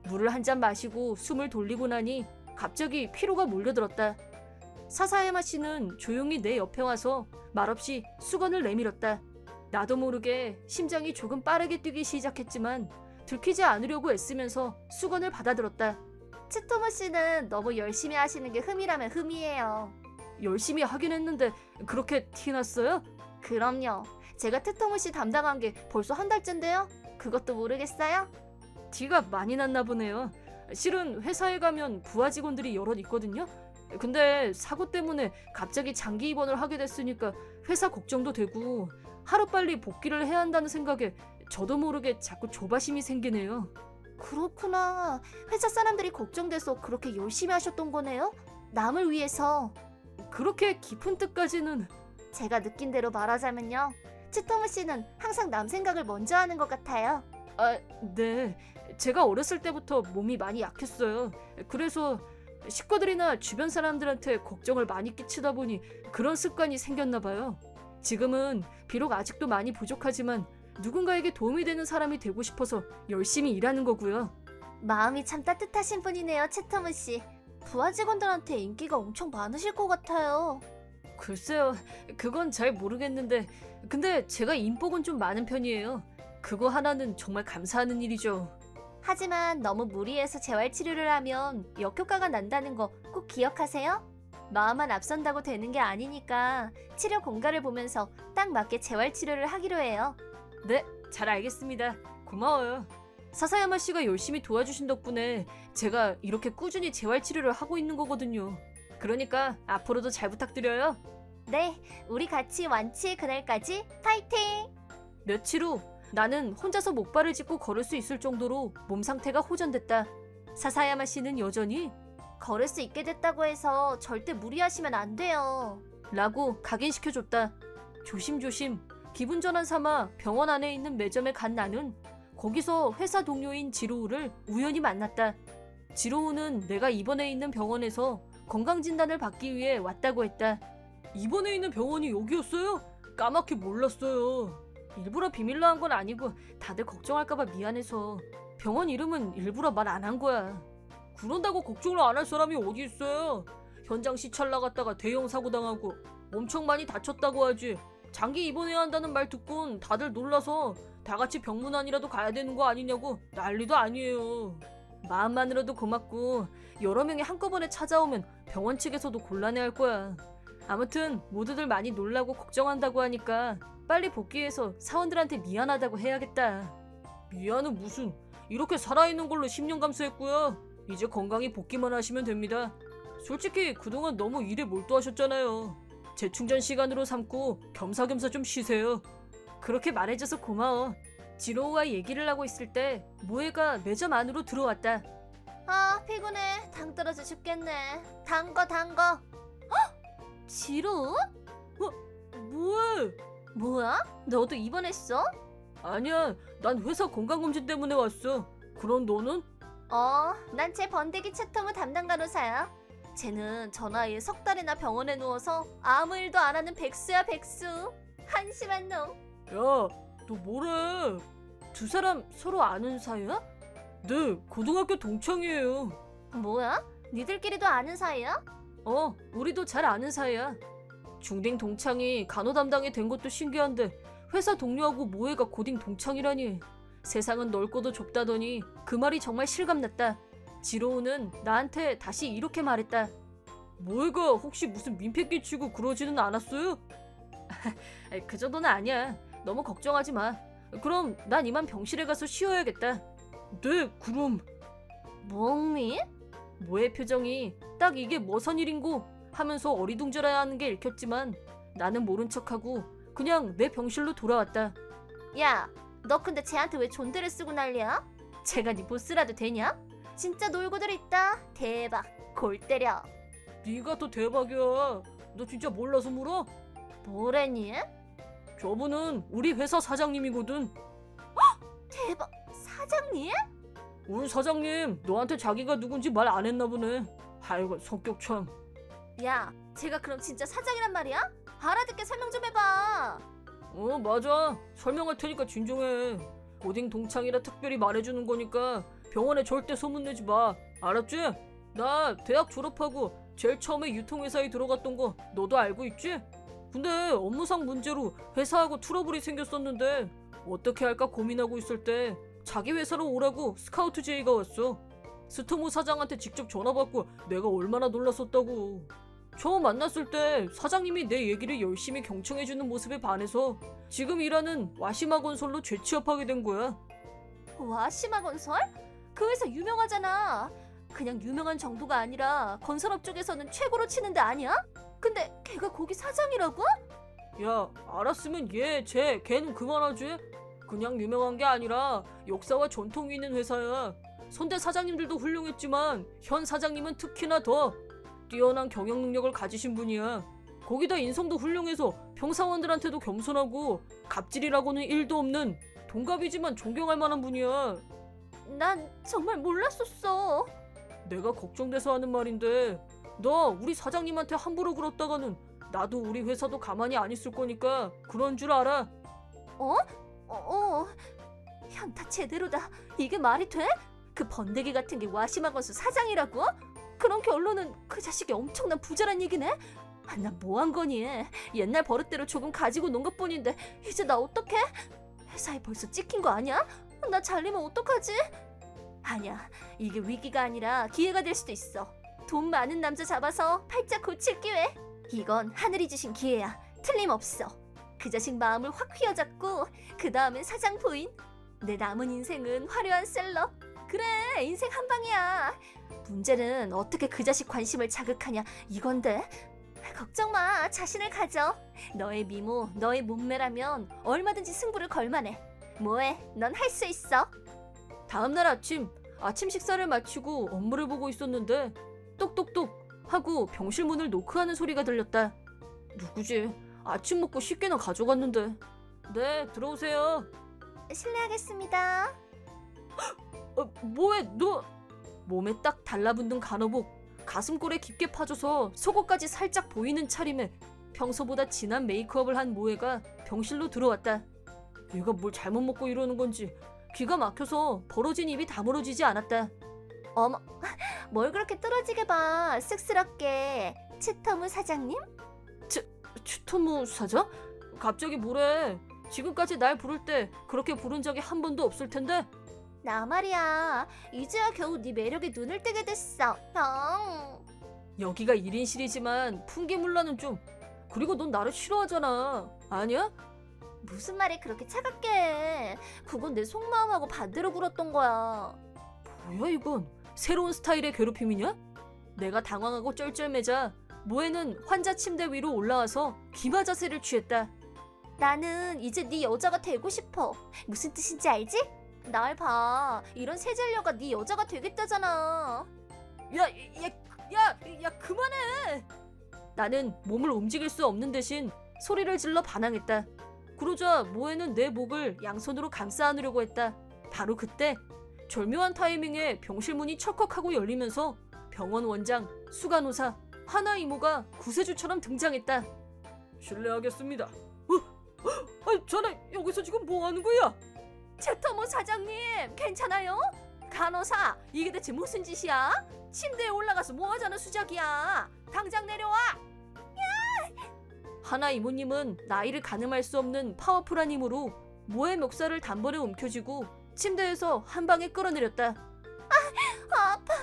물을 한 잔 마시고 숨을 돌리고 나니 갑자기 피로가 몰려들었다. 사사야마 씨는 조용히 내 옆에 와서 말없이 수건을 내밀었다. 나도 모르게 심장이 조금 빠르게 뛰기 시작했지만 들키지 않으려고 애쓰면서 수건을 받아들었다. 치토무 씨는 너무 열심히 하시는 게 흠이라면 흠이에요. 열심히 하긴 했는데 그렇게 티났어요? 그럼요. 제가 트토무 씨 담당한 게 벌써 한 달째인데요. 그것도 모르겠어요? 티가 많이 났나 보네요. 실은 회사에 가면 부하 직원들이 여럿 있거든요. 근데 사고 때문에 갑자기 장기 입원을 하게 됐으니까 회사 걱정도 되고 하루빨리 복귀를 해야 한다는 생각에 저도 모르게 자꾸 조바심이 생기네요. 그렇구나. 회사 사람들이 걱정돼서 그렇게 열심히 하셨던 거네요? 남을 위해서. 그렇게 깊은 뜻까지는. 제가 느낀 대로 말하자면요. 치토무 씨는 항상 남 생각을 먼저 하는 것 같아요. 네. 제가 어렸을 때부터 몸이 많이 약했어요. 그래서 식구들이나 주변 사람들한테 걱정을 많이 끼치다 보니 그런 습관이 생겼나 봐요. 지금은 비록 아직도 많이 부족하지만 누군가에게 도움이 되는 사람이 되고 싶어서 열심히 일하는 거고요. 마음이 참 따뜻하신 분이네요, 치토무 씨. 부하 직원들한테 인기가 엄청 많으실 것 같아요. 글쎄요, 그건 잘 모르겠는데 근데 제가 인복은 좀 많은 편이에요. 그거 하나는 정말 감사하는 일이죠. 하지만 너무 무리해서 재활치료를 하면 역효과가 난다는 거 꼭 기억하세요. 마음만 앞선다고 되는 게 아니니까 치료 공가를 보면서 딱 맞게 재활치료를 하기로 해요. 네, 잘 알겠습니다. 고마워요. 사사야마 씨가 열심히 도와주신 덕분에 제가 이렇게 꾸준히 재활치료를 하고 있는 거거든요. 그러니까 앞으로도 잘 부탁드려요. 네, 우리 같이 완치의 그날까지 파이팅! 며칠 후 나는 혼자서 목발을 짚고 걸을 수 있을 정도로 몸 상태가 호전됐다. 사사야마 씨는 여전히 걸을 수 있게 됐다고 해서 절대 무리하시면 안 돼요. 라고 각인시켜줬다. 조심조심 기분 전환 삼아 병원 안에 있는 매점에 간 나는 거기서 회사 동료인 지로우를 우연히 만났다. 지로우는 내가 입원해 있는 병원에서 건강진단을 받기 위해 왔다고 했다. 입원해 있는 병원이 여기였어요? 까맣게 몰랐어요. 일부러 비밀로 한 건 아니고 다들 걱정할까봐 미안해서 병원 이름은 일부러 말 안 한 거야. 그런다고 걱정을 안 할 사람이 어디 있어요? 현장 시찰 나갔다가 대형 사고 당하고 엄청 많이 다쳤다고 하지. 장기 입원해야 한다는 말 듣곤 다들 놀라서 다 같이 병문안이라도 가야 되는 거 아니냐고 난리도 아니에요. 마음만으로도 고맙고 여러 명이 한꺼번에 찾아오면 병원 측에서도 곤란해할 거야. 아무튼 모두들 많이 놀라고 걱정한다고 하니까 빨리 복귀해서 사원들한테 미안하다고 해야겠다. 미안은 무슨, 이렇게 살아있는 걸로 10년 감수했고요. 이제 건강히 복귀만 하시면 됩니다. 솔직히 그동안 너무 일에 몰두하셨잖아요. 재충전 시간으로 삼고 겸사겸사 좀 쉬세요. 그렇게 말해줘서 고마워. 지로우와 얘기를 하고 있을 때 모에가 매점 안으로 들어왔다. 아, 피곤해. 당 떨어져 죽겠네. 단 거. 헉! 지루? 뭐해? 뭐야? 너도 입원했어? 아니야, 난 회사 건강검진 때문에 왔어. 그럼 너는? 난 제 번데기 채통무 담당 간호사야. 쟤는 전화에 석 달이나 병원에 누워서 아무 일도 안 하는 백수야, 백수. 한심한 놈. 야, 너 뭐래? 두 사람 서로 아는 사이야? 네, 고등학교 동창이에요. 뭐야? 니들끼리도 아는 사이야? 우리도 잘 아는 사이야. 중딩 동창이 간호 담당이 된 것도 신기한데 회사 동료하고 모해가 고딩 동창이라니. 세상은 넓고도 좁다더니 그 말이 정말 실감났다. 지로우는 나한테 다시 이렇게 말했다. 모해가 혹시 무슨 민폐 끼치고 그러지는 않았어요? 그 정도는 아니야. 너무 걱정하지 마. 그럼 난 이만 병실에 가서 쉬어야겠다. 네, 그럼. 몽미? 모의 표정이 딱 이게 뭐선 일인고 하면서 어리둥절해야 하는 게 읽혔지만 나는 모른 척하고 그냥 내 병실로 돌아왔다. 야, 너 근데 쟤한테 왜 존대를 쓰고 난리야? 쟤가 네 보스라도 되냐? 진짜 놀고들 있다. 대박. 골 때려. 네가 더 대박이야. 너 진짜 몰라서 물어? 뭐래니? 저분은 우리 회사 사장님이거든. 대박. 사장님? 우리 사장님 너한테 자기가 누군지 말 안 했나 보네. 아이고 성격 참. 야, 쟤가 그럼 진짜 사장이란 말이야? 알아듣게 설명 좀 해봐. 맞아. 설명할 테니까 진정해. 고딩 동창이라 특별히 말해주는 거니까 병원에 절대 소문내지 마. 알았지? 나 대학 졸업하고 제일 처음에 유통회사에 들어갔던 거 너도 알고 있지? 근데 업무상 문제로 회사하고 트러블이 생겼었는데 어떻게 할까 고민하고 있을 때 자기 회사로 오라고 스카우트 제의가 왔어. 스토모 사장한테 직접 전화받고 내가 얼마나 놀랐었다고. 처음 만났을 때 사장님이 내 얘기를 열심히 경청해주는 모습에 반해서 지금 일하는 와시마 건설로 재취업하게 된 거야. 와시마 건설? 그 회사 유명하잖아. 그냥 유명한 정도가 아니라 건설업 쪽에서는 최고로 치는 데 아니야? 근데 걔가 거기 사장이라고? 야, 알았으면 걔는 그만하지. 그냥 유명한 게 아니라 역사와 전통이 있는 회사야. 선대 사장님들도 훌륭했지만 현 사장님은 특히나 더 뛰어난 경영 능력을 가지신 분이야. 거기다 인성도 훌륭해서 평사원들한테도 겸손하고 갑질이라고는 1도 없는 동갑이지만 존경할 만한 분이야. 난 정말 몰랐었어. 내가 걱정돼서 하는 말인데 너 우리 사장님한테 함부로 그랬다가는 나도 우리 회사도 가만히 안 있을 거니까 그런 줄 알아. 현타 제대로다. 이게 말이 돼? 그 번데기 같은 게 와시마 건설 사장이라고? 그런 결론은 그 자식이 엄청난 부자란 얘기네? 나 뭐 한 거니? 옛날 버릇대로 조금 가지고 논 것뿐인데 이제 나 어떡해? 회사에 벌써 찍힌 거 아니야? 나 잘리면 어떡하지? 아니야, 이게 위기가 아니라 기회가 될 수도 있어. 돈 많은 남자 잡아서 팔자 고칠 기회. 이건 하늘이 주신 기회야. 틀림없어. 그 자식 마음을 확 휘어잡고 그 다음엔 사장 부인. 내 남은 인생은 화려한 셀럽. 그래, 인생 한 방이야. 문제는 어떻게 그 자식 관심을 자극하냐 이건데. 걱정 마, 자신을 가져. 너의 미모, 너의 몸매라면 얼마든지 승부를 걸만해. 뭐해, 넌 할 수 있어. 다음날 아침 식사를 마치고 업무를 보고 있었는데 똑똑똑 하고 병실 문을 노크하는 소리가 들렸다. 누구지? 아침 먹고 쉽게나 가져갔는데. 네, 들어오세요. 실례하겠습니다. 뭐해, 너? 몸에 딱 달라붙는 간호복, 가슴골에 깊게 파져서 속옷까지 살짝 보이는 차림에 평소보다 진한 메이크업을 한 모해가 병실로 들어왔다. 얘가 뭘 잘못 먹고 이러는 건지 귀가 막혀서 벌어진 입이 다물어지지 않았다. 어머, 뭘 그렇게 떨어지게 봐. 쑥스럽게. 치터무 사장님? 추토무 사장? 갑자기 뭐래? 지금까지 날 부를 때 그렇게 부른 적이 한 번도 없을 텐데. 나 말이야. 이제야 겨우 네 매력에 눈을 뜨게 됐어. 여기가 1인실이지만 풍기물라는 좀. 그리고 넌 나를 싫어하잖아. 아니야? 무슨 말이 그렇게 차갑게 해. 그건 내 속마음하고 반대로 굴었던 거야. 뭐야 이건? 새로운 스타일의 괴롭힘이냐? 내가 당황하고 쩔쩔매자 모에는 환자 침대 위로 올라와서 기마 자세를 취했다. 나는 이제 네 여자가 되고 싶어. 무슨 뜻인지 알지? 날 봐. 이런 세젤녀가 네 여자가 되겠다잖아. 야, 그만해! 나는 몸을 움직일 수 없는 대신 소리를 질러 반항했다. 그러자 모에는 내 목을 양손으로 감싸 안으려고 했다. 바로 그때 절묘한 타이밍에 병실 문이 철컥하고 열리면서 병원 원장, 수간호사, 하나 이모가 구세주처럼 등장했다. 실례하겠습니다. 자네 여기서 지금 뭐 하는 거야? 채터모 사장님, 괜찮아요? 간호사, 이게 대체 무슨 짓이야? 침대에 올라가서 뭐 하자는 수작이야? 당장 내려와! 하나 이모님은 나이를 가늠할 수 없는 파워풀한 힘으로 모의 멱살을 단번에 움켜쥐고 침대에서 한 방에 끌어내렸다. 아파.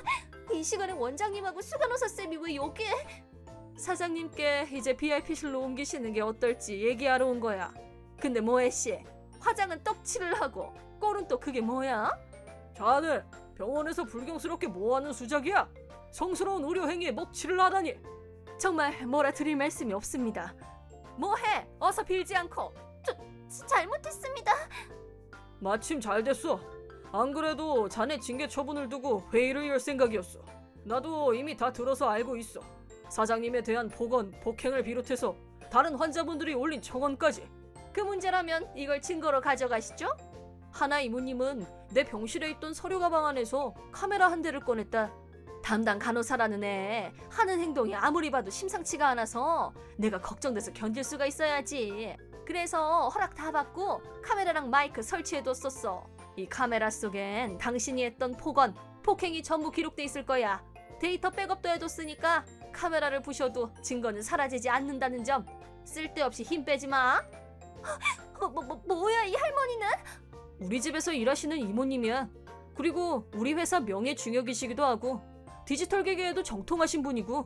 이 시간에 원장님하고 수간호사 쌤이 왜 여기에? 사장님께 이제 VIP실로 옮기시는 게 어떨지 얘기하러 온 거야. 근데 모해씨, 화장은 떡칠을 하고 꼴은 또 그게 뭐야? 자네, 병원에서 불경스럽게 뭐하는 수작이야? 성스러운 의료 행위에 먹칠을 하다니. 정말 뭐라 드릴 말씀이 없습니다. 뭐해? 어서 빌지 않고. 잘못했습니다. 마침 잘 됐어. 안 그래도 자네 징계 처분을 두고 회의를 열 생각이었어. 나도 이미 다 들어서 알고 있어. 사장님에 대한 폭언, 폭행을 비롯해서 다른 환자분들이 올린 청원까지. 그 문제라면 이걸 증거로 가져가시죠? 하나 이모님은 내 병실에 있던 서류 가방 안에서 카메라 한 대를 꺼냈다. 담당 간호사라는 애 하는 행동이 아무리 봐도 심상치가 않아서 내가 걱정돼서 견딜 수가 있어야지. 그래서 허락 다 받고 카메라랑 마이크 설치해뒀었어. 이 카메라 속엔 당신이 했던 폭언, 폭행이 전부 기록돼 있을 거야. 데이터 백업도 해뒀으니까 카메라를 부셔도 증거는 사라지지 않는다는 점. 쓸데없이 힘 빼지 마. 뭐야 이 할머니는? 우리 집에서 일하시는 이모님이야. 그리고 우리 회사 명예 중역이시기도 하고 디지털 기계에도 정통하신 분이고.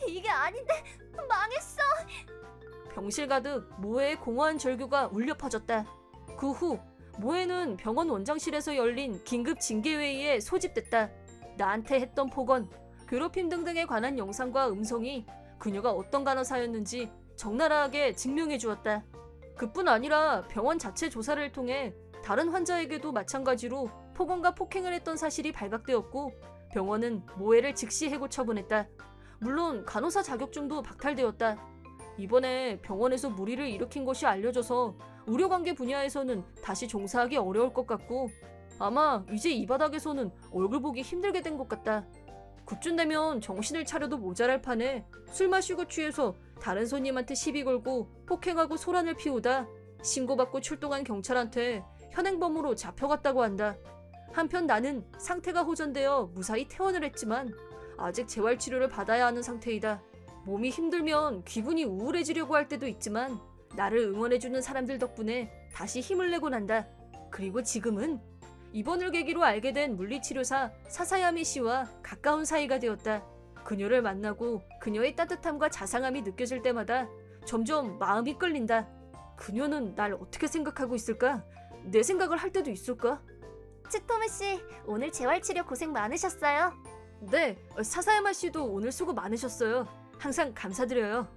이게 아닌데. 망했어. 병실 가득 모해의 공허한 절규가 울려 퍼졌다. 그 후 모해는 병원 원장실에서 열린 긴급 징계회의에 소집됐다. 나한테 했던 폭언, 괴롭힘 등등에 관한 영상과 음성이 그녀가 어떤 간호사였는지 적나라하게 증명해 주었다. 그뿐 아니라 병원 자체 조사를 통해 다른 환자에게도 마찬가지로 폭언과 폭행을 했던 사실이 발각되었고 병원은 모해를 즉시 해고 처분했다. 물론 간호사 자격증도 박탈되었다. 이번에 병원에서 무리를 일으킨 것이 알려져서 의료관계 분야에서는 다시 종사하기 어려울 것 같고 아마 이제 이 바닥에서는 얼굴 보기 힘들게 된 것 같다. 그쯤 되면 정신을 차려도 모자랄 판에 술 마시고 취해서 다른 손님한테 시비 걸고 폭행하고 소란을 피우다 신고받고 출동한 경찰한테 현행범으로 잡혀갔다고 한다. 한편 나는 상태가 호전되어 무사히 퇴원을 했지만 아직 재활치료를 받아야 하는 상태이다. 몸이 힘들면 기분이 우울해지려고 할 때도 있지만 나를 응원해주는 사람들 덕분에 다시 힘을 내고 난다. 그리고 지금은 이번을 계기로 알게 된 물리치료사 사사야미 씨와 가까운 사이가 되었다. 그녀를 만나고 그녀의 따뜻함과 자상함이 느껴질 때마다 점점 마음이 끌린다. 그녀는 날 어떻게 생각하고 있을까? 내 생각을 할 때도 있을까? 치토미 씨, 오늘 재활치료 고생 많으셨어요. 네, 사사야마 씨도 오늘 수고 많으셨어요. 항상 감사드려요.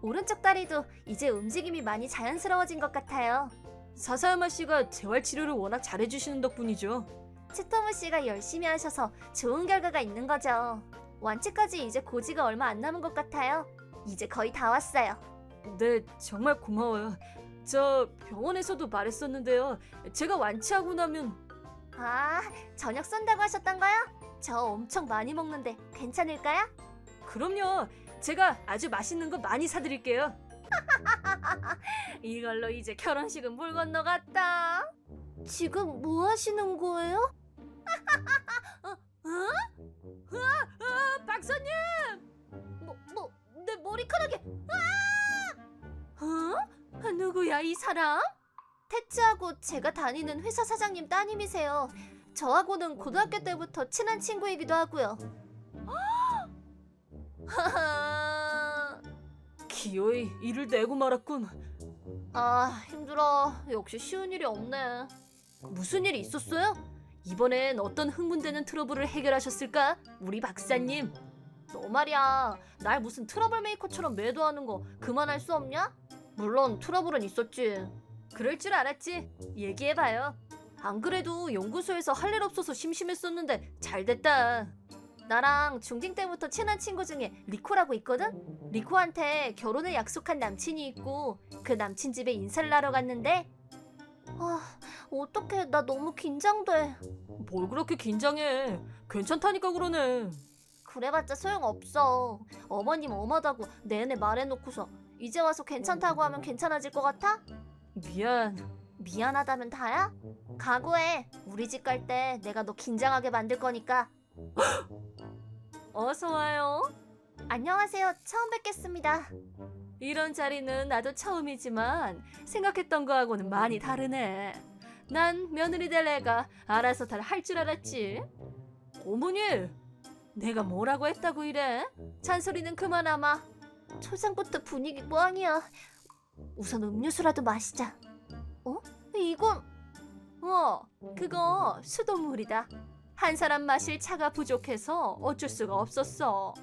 오른쪽 다리도 이제 움직임이 많이 자연스러워진 것 같아요. 사사야마 씨가 재활치료를 워낙 잘해주시는 덕분이죠. 치토무 씨가 열심히 하셔서 좋은 결과가 있는 거죠. 완치까지 이제 고지가 얼마 안 남은 것 같아요. 이제 거의 다 왔어요. 네, 정말 고마워요. 저 병원에서도 말했었는데요. 제가 완치하고 나면 아, 저녁 쏜다고 하셨던가요? 저 엄청 많이 먹는데 괜찮을까요? 그럼요. 제가 아주 맛있는 거 많이 사드릴게요. 이걸로 이제 결혼식은 물 건너갔다. 지금 뭐 하시는 거예요? 박사님! 내 머리카락이. 누구야 이 사람? 태츠하고 제가 다니는 회사 사장님 따님이세요. 저하고는 고등학교 때부터 친한 친구이기도 하고요. 기어이 이를 내고 말았군. 아, 힘들어. 역시 쉬운 일이 없네. 무슨 일이 있었어요? 이번엔 어떤 흥분되는 트러블을 해결하셨을까? 우리 박사님. 너 말이야, 날 무슨 트러블 메이커처럼 매도하는 거 그만할 수 없냐? 물론 트러블은 있었지. 그럴 줄 알았지. 얘기해봐요. 안 그래도 연구소에서 할 일 없어서 심심했었는데 잘 됐다. 나랑 중딩 때부터 친한 친구 중에 리코라고 있거든? 리코한테 결혼을 약속한 남친이 있고 그 남친 집에 인사를 하러 갔는데 어떡해, 나 너무 긴장돼. 뭘 그렇게 긴장해. 괜찮다니까 그러네. 그래봤자 소용없어. 어머님 엄하다고 내내 말해놓고서 이제 와서 괜찮다고 하면 괜찮아질 것 같아? 미안. 미안하다면 다야? 각오해. 우리 집 갈 때 내가 너 긴장하게 만들 거니까. 어서 와요. 안녕하세요. 처음 뵙겠습니다. 이런 자리는 나도 처음이지만 생각했던 거하고는 많이 다르네. 난 며느리 될 애가 알아서 다 할 줄 알았지. 어머니, 내가 뭐라고 했다고 이래? 잔소리는 그만하마. 초장부터 분위기 꽝이야. 우선 음료수라도 마시자. 이건 그거 수돗물이다. 한 사람 마실 차가 부족해서 어쩔 수가 없었어.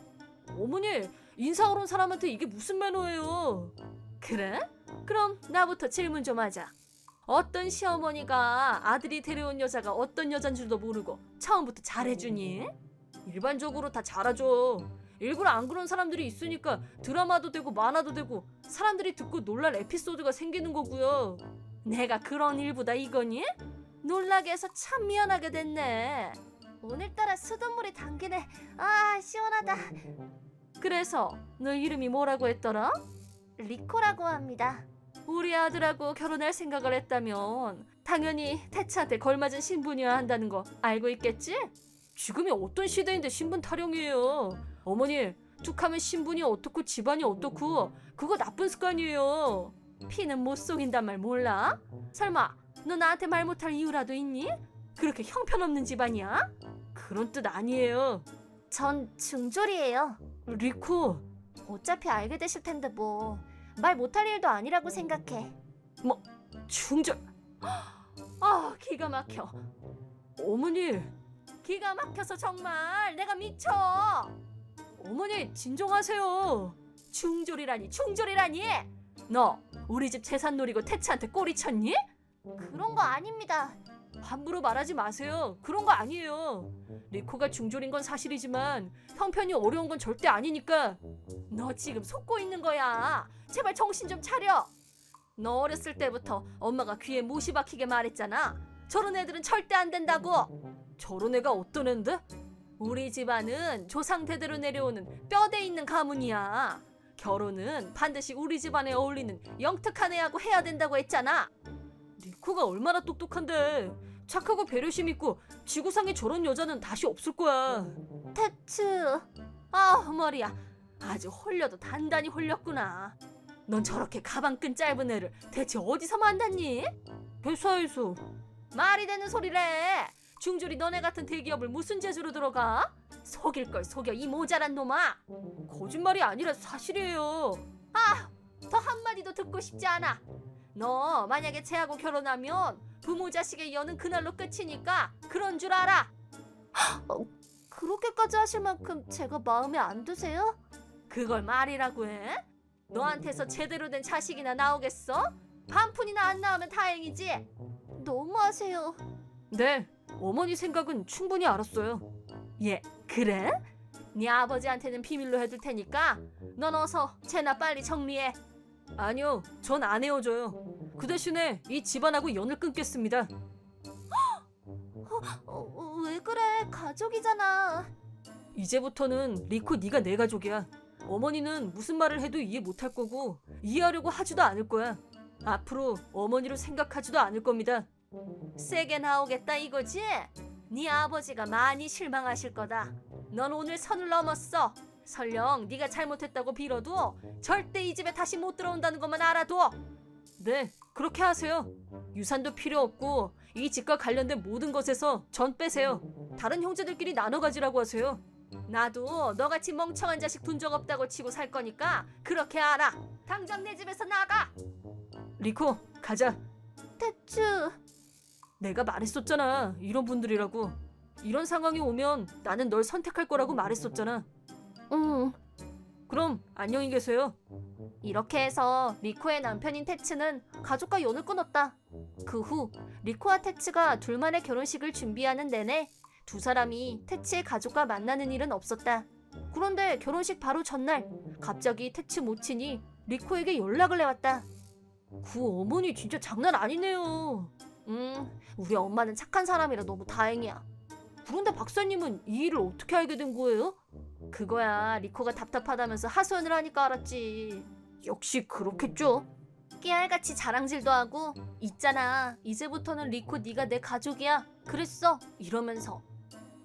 어머니, 인사하러 온 사람한테 이게 무슨 매너예요? 그래? 그럼 나부터 질문 좀 하자. 어떤 시어머니가 아들이 데려온 여자가 어떤 여잔 줄도 모르고 처음부터 잘해주니? 일반적으로 다 잘하죠. 일부러 안 그런 사람들이 있으니까 드라마도 되고 만화도 되고 사람들이 듣고 놀랄 에피소드가 생기는 거고요. 내가 그런 일보다 이거니? 놀라게 해서 참 미안하게 됐네. 오늘따라 수돗물이 당기네. 아, 시원하다. 그래서 너 이름이 뭐라고 했더라? 리코라고 합니다. 우리 아들하고 결혼할 생각을 했다면 당연히 태츠한테 걸맞은 신분이어야 한다는 거 알고 있겠지? 지금이 어떤 시대인데 신분 타령이에요. 어머니, 툭하면 신분이 어떻고 집안이 어떻고 그거 나쁜 습관이에요. 피는 못 속인단 말 몰라? 설마 너 나한테 말 못할 이유라도 있니? 그렇게 형편없는 집안이야? 그런 뜻 아니에요. 전 중졸이에요. 리코, 어차피 알게 되실 텐데 뭐. 말 못할 일도 아니라고 생각해. 중절. 기가 막혀. 어머니, 기가 막혀서 정말 내가 미쳐. 어머니, 진정하세요. 중졸이라니. 너 우리 집 재산 노리고 태츠한테 꼬리 쳤니? 그런 거 아닙니다. 함부로 말하지 마세요. 그런 거 아니에요. 리코가 중졸인 건 사실이지만 형편이 어려운 건 절대 아니니까. 너 지금 속고 있는 거야. 제발 정신 좀 차려. 너 어렸을 때부터 엄마가 귀에 못이 박히게 말했잖아. 저런 애들은 절대 안 된다고. 저런 애가 어떤 앤데? 우리 집안은 조상 대대로 내려오는 뼈대 있는 가문이야. 결혼은 반드시 우리 집안에 어울리는 영특한 애하고 해야 된다고 했잖아. 리코가 얼마나 똑똑한데 착하고 배려심 있고 지구상에 저런 여자는 다시 없을 거야. 태츠. 아, 머리야. 아주 홀려도 단단히 홀렸구나. 넌 저렇게 가방끈 짧은 애를 대체 어디서 만났니? 회사에서. 말이 되는 소리래. 중졸이 너네 같은 대기업을 무슨 재주로 들어가? 속일 걸 속여, 이 모자란 놈아. 거짓말이 아니라 사실이에요. 아, 더 한마디도 듣고 싶지 않아. 너 만약에 쟤하고 결혼하면 부모 자식의 연은 그날로 끝이니까 그런 줄 알아. 그렇게까지 하실 만큼 제가 마음에 안 드세요? 그걸 말이라고 해? 너한테서 제대로 된 자식이나 나오겠어? 한 푼이나 안 나오면 다행이지. 너무하세요. 네, 어머니 생각은 충분히 알았어요. 예, 그래? 네 아버지한테는 비밀로 해둘 테니까 넌 어서 쟤나 빨리 정리해. 아니요, 전 안 헤어져요. 그 대신에 이 집안하고 연을 끊겠습니다. 왜 그래? 가족이잖아. 이제부터는 리코 네가 내 가족이야. 어머니는 무슨 말을 해도 이해 못할 거고 이해하려고 하지도 않을 거야. 앞으로 어머니를 생각하지도 않을 겁니다. 세게 나오겠다 이거지? 네 아버지가 많이 실망하실 거다. 넌 오늘 선을 넘었어. 설령 네가 잘못했다고 빌어도 절대 이 집에 다시 못 들어온다는 것만 알아둬. 네, 그렇게 하세요. 유산도 필요 없고 이 집과 관련된 모든 것에서 전 빼세요. 다른 형제들끼리 나눠 가지라고 하세요. 나도 너같이 멍청한 자식 둔 적 없다고 치고 살 거니까 그렇게 알아. 당장 내 집에서 나가. 리코, 가자. 태츠. 내가 말했었잖아. 이런 분들이라고. 이런 상황이 오면 나는 널 선택할 거라고 말했었잖아. 응. 그럼 안녕히 계세요. 이렇게 해서 리코의 남편인 태츠는 가족과 연을 끊었다. 그 후 리코와 태츠가 둘만의 결혼식을 준비하는 내내 두 사람이 태츠의 가족과 만나는 일은 없었다. 그런데 결혼식 바로 전날 갑자기 태츠 모친이 리코에게 연락을 해왔다. 그 어머니 진짜 장난 아니네요. 우리 엄마는 착한 사람이라 너무 다행이야. 그런데 박사님은 이 일을 어떻게 알게 된 거예요? 그거야 리코가 답답하다면서 하소연을 하니까 알았지. 역시 그렇겠죠. 깨알같이 자랑질도 하고 있잖아. 이제부터는 리코 네가 내 가족이야. 그랬어. 이러면서.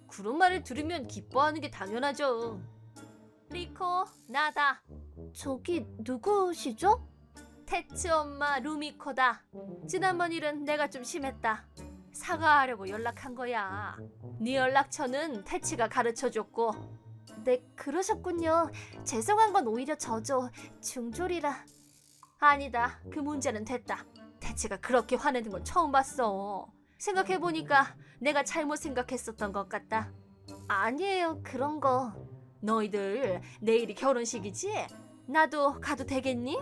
그런 말을 들으면 기뻐하는 게 당연하죠. 리코, 나다. 저기 누구시죠? 태츠 엄마 루미코다. 지난번 일은 내가 좀 심했다. 사과하려고 연락한 거야. 네 연락처는 태츠가 가르쳐줬고. 네, 그러셨군요. 죄송한 건 오히려 저죠. 중졸이라. 아니다. 그 문제는 됐다. 태츠가 그렇게 화내는 건 처음 봤어. 생각해보니까 내가 잘못 생각했었던 것 같다. 아니에요, 그런 거. 너희들 내일이 결혼식이지? 나도 가도 되겠니?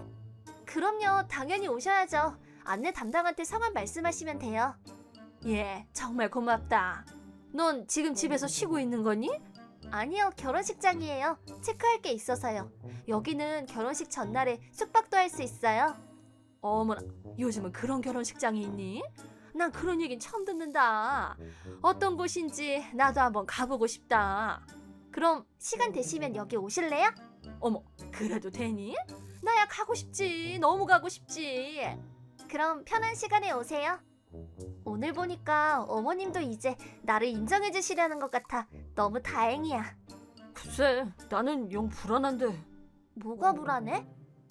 그럼요, 당연히 오셔야죠. 안내 담당한테 성함 말씀하시면 돼요. 예, 정말 고맙다. 넌 지금 집에서 쉬고 있는 거니? 아니요, 결혼식장이에요. 체크할 게 있어서요. 여기는 결혼식 전날에 숙박도 할 수 있어요. 어머나, 요즘은 그런 결혼식장이 있니? 난 그런 얘긴 처음 듣는다. 어떤 곳인지 나도 한번 가보고 싶다. 그럼 시간 되시면 여기 오실래요? 어머, 그래도 되니? 나야 가고 싶지. 너무 가고 싶지. 그럼 편한 시간에 오세요. 오늘 보니까 어머님도 이제 나를 인정해 주시려는 것 같아 너무 다행이야. 글쎄, 나는 영 불안한데. 뭐가 불안해?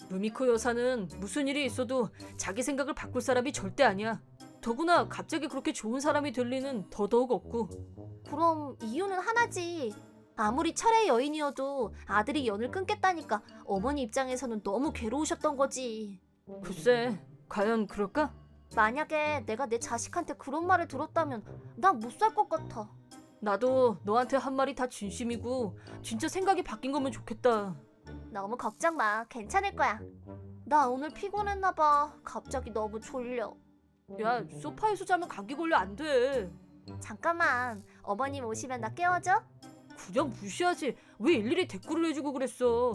루미코 여사는 무슨 일이 있어도 자기 생각을 바꿀 사람이 절대 아니야. 더구나 갑자기 그렇게 좋은 사람이 될 리는 더더욱 없고. 그럼 이유는 하나지. 아무리 철의 여인이어도 아들이 연을 끊겠다니까 어머니 입장에서는 너무 괴로우셨던 거지. 글쎄, 과연 그럴까? 만약에 내가 내 자식한테 그런 말을 들었다면 난 못 살 것 같아. 나도 너한테 한 말이 다 진심이고 진짜 생각이 바뀐 거면 좋겠다. 너무 걱정 마. 괜찮을 거야. 나 오늘 피곤했나 봐. 갑자기 너무 졸려. 야, 소파에서 자면 감기 걸려 안 돼. 잠깐만. 어머님 오시면 나 깨워줘? 그냥 무시하지. 왜 일일이 대꾸를 해주고 그랬어.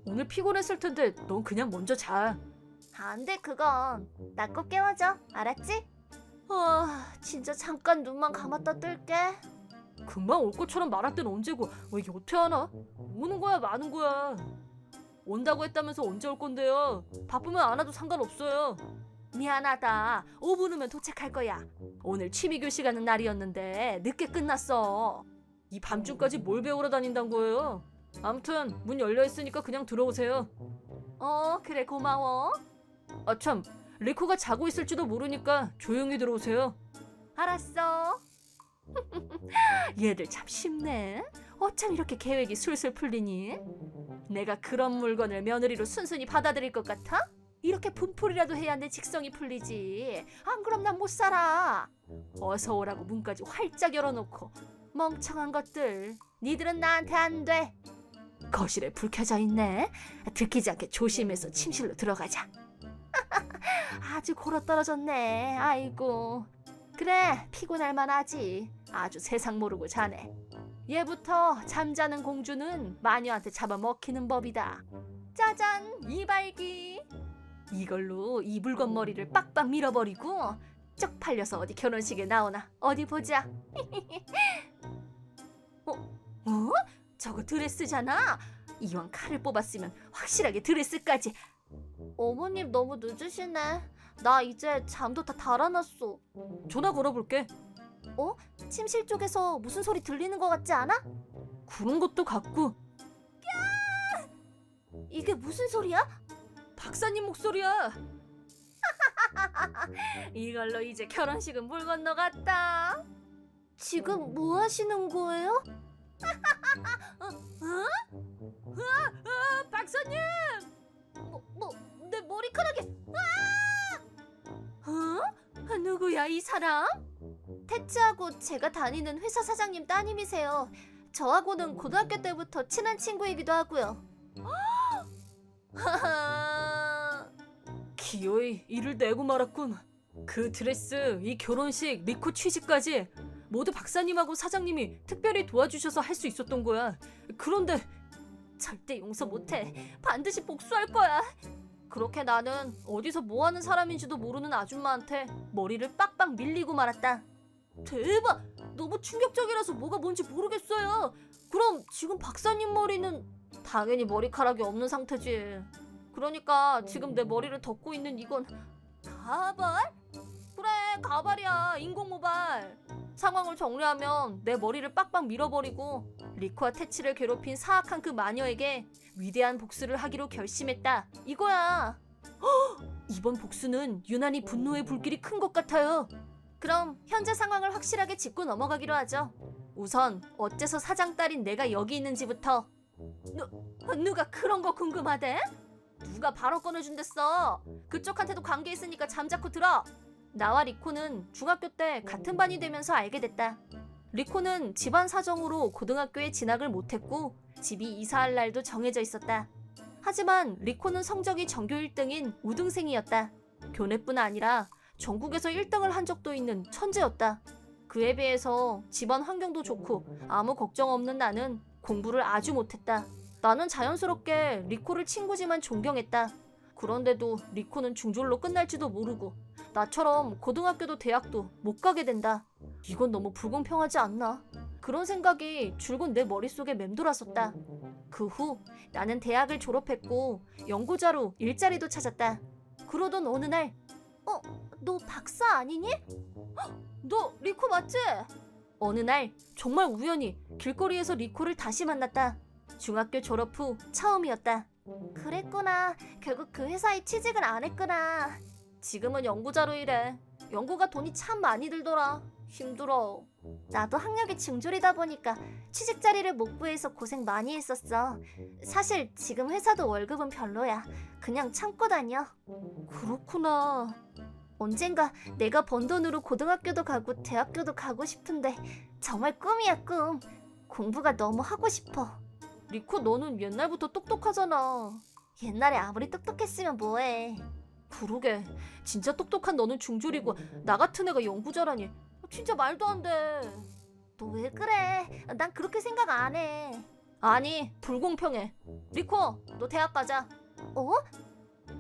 오늘 피곤했을 텐데 넌 그냥 먼저 자. 안 돼, 그건. 나 꼭 깨워줘. 알았지? 아, 진짜 잠깐 눈만 감았다 뜰게. 금방 올 것처럼 말할 땐 언제고 왜 여태 하나? 오는 거야 마는 거야. 온다고 했다면서 언제 올 건데요? 바쁘면 안 와도 상관없어요. 미안하다. 5분 후면 도착할 거야. 오늘 취미교실 가는 날이었는데 늦게 끝났어. 이 밤중까지 뭘 배우러 다닌단 거예요? 아무튼 문 열려 있으니까 그냥 들어오세요. 그래 고마워. 참, 리코가 자고 있을지도 모르니까 조용히 들어오세요. 알았어. 얘들 참 쉽네. 어쩜 이렇게 계획이 술술 풀리니? 내가 그런 물건을 며느리로 순순히 받아들일 것 같아? 이렇게 분풀이라도 해야 내 직성이 풀리지. 안 그럼 난 못 살아. 어서 오라고 문까지 활짝 열어놓고 멍청한 것들. 니들은 나한테 안 돼. 거실에 불 켜져 있네. 들키지 않게 조심해서 침실로 들어가자. 아주 골아 떨어졌네. 아이고. 그래, 피곤할 만하지. 아주 세상 모르고 자네. 얘부터 잠자는 공주는 마녀한테 잡아먹히는 법이다. 짜잔, 이발기. 이걸로 이 물건머리를 빡빡 밀어버리고 쩍 팔려서 어디 결혼식에 나오나 어디 보자. 저거 드레스잖아. 이왕 칼을 뽑았으면 확실하게 드레스까지. 어머님 너무 늦으시네. 나 이제 잠도 다 달아났어. 전화 걸어볼게. 침실 쪽에서 무슨 소리 들리는 것 같지 않아? 그런 것도 같고. 이게 무슨 소리야? 박사님 목소리야. 이걸로 이제 결혼식은 물 건너갔다. 지금 뭐 하시는 거예요? 박사님! 내 머리카락이. 누구야 이 사람? 태츠하고 제가 다니는 회사 사장님 따님이세요. 저하고는 고등학교 때부터 친한 친구이기도 하고요. 기어이 이를 내고 말았군. 그 드레스, 이 결혼식, 리코 취직까지 모두 박사님하고 사장님이 특별히 도와주셔서 할 수 있었던 거야. 그런데 절대 용서 못해. 반드시 복수할 거야. 그렇게 나는 어디서 뭐하는 사람인지도 모르는 아줌마한테 머리를 빡빡 밀리고 말았다. 대박! 너무 충격적이라서 뭐가 뭔지 모르겠어요. 그럼 지금 박사님 머리는 당연히 머리카락이 없는 상태지. 그러니까 지금 내 머리를 덮고 있는 이건 가발? 그래, 가발이야. 인공모발. 상황을 정리하면 내 머리를 빡빡 밀어버리고 리코와 테치를 괴롭힌 사악한 그 마녀에게 위대한 복수를 하기로 결심했다. 이거야. 이번 복수는 유난히 분노의 불길이 큰 것 같아요. 그럼 현재 상황을 확실하게 짚고 넘어가기로 하죠. 우선 어째서 사장 딸인 내가 여기 있는지부터. 누가 그런 거 궁금하대? 누가 바로 꺼내준댔어. 그쪽한테도 관계 있으니까 잠자코 들어. 나와 리코는 중학교 때 같은 반이 되면서 알게 됐다. 리코는 집안 사정으로 고등학교에 진학을 못했고 집이 이사할 날도 정해져 있었다. 하지만 리코는 성적이 전교 1등인 우등생이었다. 교내뿐 아니라 전국에서 1등을 한 적도 있는 천재였다. 그에 비해서 집안 환경도 좋고 아무 걱정 없는 나는 공부를 아주 못했다. 나는 자연스럽게 리코를 친구지만 존경했다. 그런데도 리코는 중졸로 끝날지도 모르고 나처럼 고등학교도 대학도 못 가게 된다. 이건 너무 불공평하지 않나? 그런 생각이 줄곧 내 머릿속에 맴돌았었다. 그 후 나는 대학을 졸업했고 연구자로 일자리도 찾았다. 그러던 어느 날 너 박사 아니니? 너 리코 맞지? 어느 날 정말 우연히 길거리에서 리코를 다시 만났다. 중학교 졸업 후 처음이었다. 그랬구나. 결국 그 회사에 취직을 안 했구나. 지금은 연구자로 일해. 연구가 돈이 참 많이 들더라. 힘들어. 나도 학력이 중졸이다 보니까 취직 자리를 못 구해서 고생 많이 했었어. 사실 지금 회사도 월급은 별로야. 그냥 참고 다녀. 그렇구나. 언젠가 내가 번 돈으로 고등학교도 가고 대학교도 가고 싶은데 정말 꿈이야, 꿈. 공부가 너무 하고 싶어. 리코, 너는 옛날부터 똑똑하잖아. 옛날에 아무리 똑똑했으면 뭐해. 그러게, 진짜 똑똑한 너는 중졸이고 나 같은 애가 연구자라니 진짜 말도 안 돼. 너 왜 그래? 난 그렇게 생각 안 해. 아니, 불공평해. 리코, 너 대학 가자.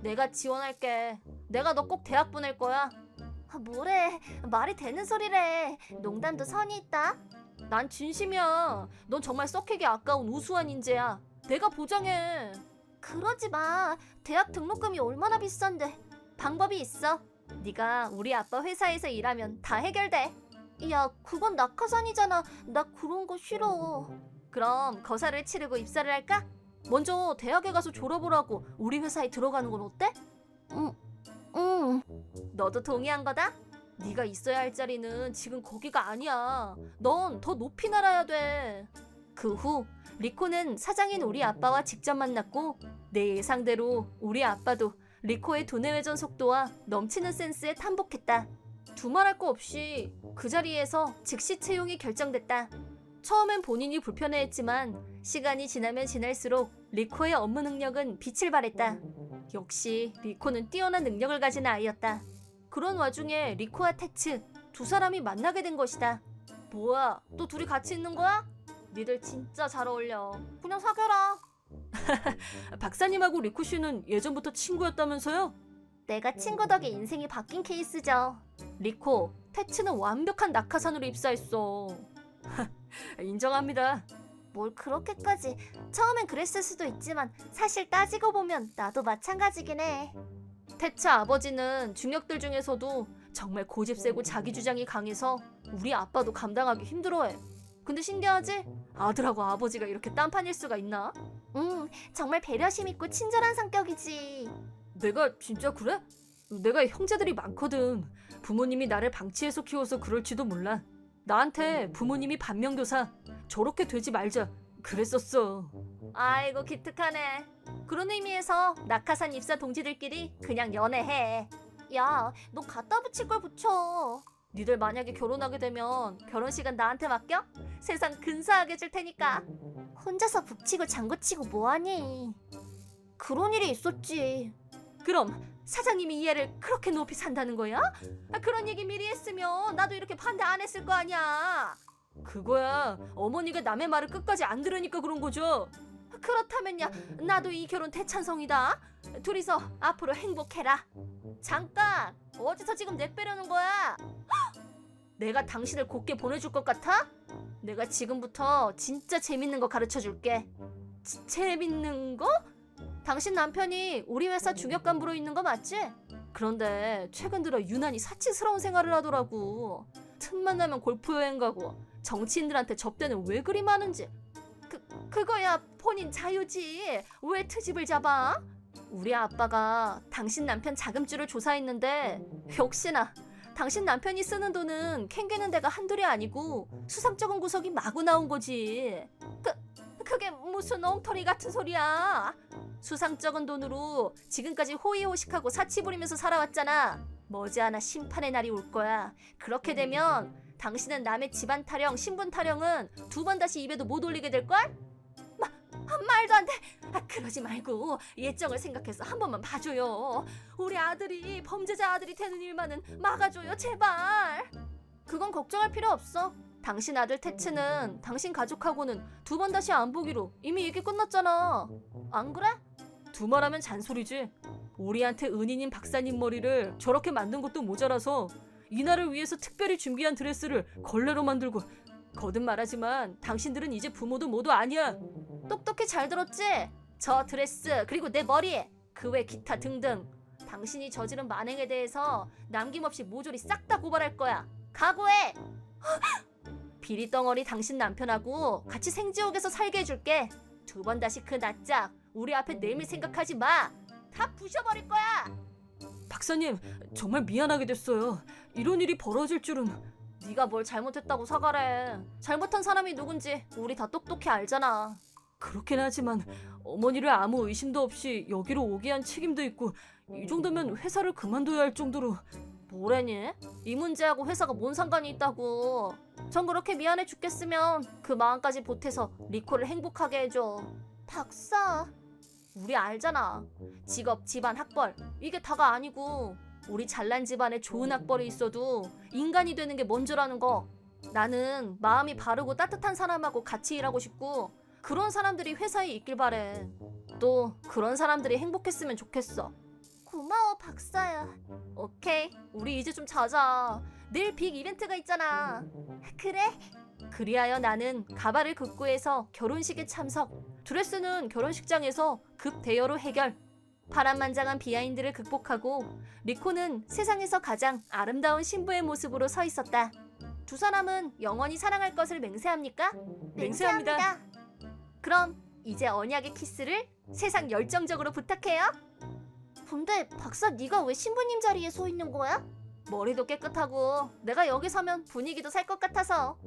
내가 지원할게. 내가 너 꼭 대학 보낼 거야. 뭐래, 말이 되는 소리래. 농담도 선이 있다. 난 진심이야. 넌 정말 썩히기 아까운 우수한 인재야. 내가 보장해. 그러지 마. 대학 등록금이 얼마나 비싼데. 방법이 있어. 네가 우리 아빠 회사에서 일하면 다 해결돼. 야, 그건 낙하산이잖아. 나 그런 거 싫어. 그럼 거사를 치르고 입사를 할까? 먼저 대학에 가서 졸업을 하고 우리 회사에 들어가는 건 어때? 응. 너도 동의한 거다? 네가 있어야 할 자리는 지금 거기가 아니야. 넌 더 높이 날아야 돼. 그 후 리코는 사장인 우리 아빠와 직접 만났고 내 예상대로 우리 아빠도 리코의 두뇌 회전 속도와 넘치는 센스에 탐복했다. 두말할 거 없이 그 자리에서 즉시 채용이 결정됐다. 처음엔 본인이 불편해했지만 시간이 지나면 지날수록 리코의 업무 능력은 빛을 발했다. 역시 리코는 뛰어난 능력을 가진 아이였다. 그런 와중에 리코와 테츠 두 사람이 만나게 된 것이다. 뭐야, 또 둘이 같이 있는 거야? 니들 진짜 잘 어울려. 그냥 사겨라. 박사님하고 리코 씨는 예전부터 친구였다면서요? 내가 친구 덕에 인생이 바뀐 케이스죠. 리코, 테츠는 완벽한 낙하산으로 입사했어. 인정합니다. 뭘 그렇게까지. 처음엔 그랬을 수도 있지만 사실 따지고 보면 나도 마찬가지긴 해. 테츠 아버지는 중력들 중에서도 정말 고집 세고 자기 주장이 강해서 우리 아빠도 감당하기 힘들어해. 근데 신기하지? 아들하고 아버지가 이렇게 딴판일 수가 있나? 정말 배려심 있고 친절한 성격이지. 내가 진짜 그래? 내가 형제들이 많거든. 부모님이 나를 방치해서 키워서 그럴지도 몰라. 나한테 부모님이 반면교사 저렇게 되지 말자 그랬었어. 아이고 기특하네. 그런 의미에서 낙하산 입사 동지들끼리 그냥 연애해. 야, 너 갖다 붙일 걸 붙여. 니들 만약에 결혼하게 되면 결혼식은 나한테 맡겨? 세상 근사하게 해줄 테니까. 혼자서 북치고 장구치고 뭐하니? 그런 일이 있었지. 그럼 사장님이 이 애를 그렇게 높이 산다는 거야? 그런 얘기 미리 했으면 나도 이렇게 반대 안 했을 거 아니야. 그거야, 어머니가 남의 말을 끝까지 안 들으니까 그런 거죠. 그렇다면야 나도 이 결혼 대찬성이다. 둘이서 앞으로 행복해라. 잠깐, 어디서 지금 내빼려는 거야? 내가 당신을 곱게 보내줄 것 같아? 내가 지금부터 진짜 재밌는 거 가르쳐 줄게. 재밌는 거? 당신 남편이 우리 회사 중역간부로 있는 거 맞지? 그런데 최근 들어 유난히 사치스러운 생활을 하더라고. 틈만 나면 골프 여행 가고 정치인들한테 접대는 왜 그리 많은지. 그거야 본인 자유지. 왜 트집을 잡아? 우리 아빠가 당신 남편 자금줄을 조사했는데 역시나 당신 남편이 쓰는 돈은 캥기는 데가 한둘이 아니고 수상쩍은 구석이 마구 나온 거지. 그게 무슨 엉터리 같은 소리야. 수상쩍은 돈으로 지금까지 호의호식하고 사치 부리면서 살아왔잖아. 머지않아 심판의 날이 올 거야. 그렇게 되면 당신은 남의 집안 타령, 신분 타령은 두 번 다시 입에도 못 올리게 될걸? 말도 안 돼. 그러지 말고 예정을 생각해서 한 번만 봐줘요. 우리 아들이 범죄자 아들이 되는 일만은 막아줘요, 제발. 그건 걱정할 필요 없어. 당신 아들 테츠는 당신 가족하고는 두 번 다시 안 보기로 이미 얘기 끝났잖아. 안 그래? 두말하면 잔소리지. 우리한테 은인인 박사님 머리를 저렇게 만든 것도 모자라서 이날을 위해서 특별히 준비한 드레스를 걸레로 만들고, 거듭 말하지만 당신들은 이제 부모도 모두 아니야. 똑똑히 잘 들었지? 저 드레스 그리고 내 머리 그 외 기타 등등 당신이 저지른 만행에 대해서 남김없이 모조리 싹 다 고발할 거야. 각오해. 비리덩어리 당신 남편하고 같이 생지옥에서 살게 해줄게. 두 번 다시 그 낯짝 우리 앞에 내밀 생각하지 마. 다 부셔버릴 거야. 박사님, 정말 미안하게 됐어요. 이런 일이 벌어질 줄은. 네가 뭘 잘못했다고 사과래. 잘못한 사람이 누군지 우리 다 똑똑히 알잖아. 그렇긴 하지만 어머니를 아무 의심도 없이 여기로 오게 한 책임도 있고, 이 정도면 회사를 그만둬야 할 정도로. 뭐래니? 이 문제하고 회사가 뭔 상관이 있다고. 전 그렇게 미안해 죽겠으면 그 마음까지 보태서 리코를 행복하게 해줘. 박사, 우리 알잖아. 직업, 집안, 학벌 이게 다가 아니고 우리 잘난 집안에 좋은 학벌이 있어도 인간이 되는 게 먼저라는 거. 나는 마음이 바르고 따뜻한 사람하고 같이 일하고 싶고 그런 사람들이 회사에 있길 바래. 또 그런 사람들이 행복했으면 좋겠어. 고마워 박사야. 오케이, 우리 이제 좀 자자. 내일 빅 이벤트가 있잖아. 그래? 그리하여 나는 가발을 급구해서 결혼식에 참석. 드레스는 결혼식장에서 급 대여로 해결. 파란만장한 비하인드를 극복하고 리코는 세상에서 가장 아름다운 신부의 모습으로 서 있었다. 두 사람은 영원히 사랑할 것을 맹세합니까? 맹세합니다. 그럼 이제 언약의 키스를 세상 열정적으로 부탁해요. 근데 박사 네가 왜 신부님 자리에 서 있는 거야? 머리도 깨끗하고 내가 여기 서면 분위기도 살 것 같아서.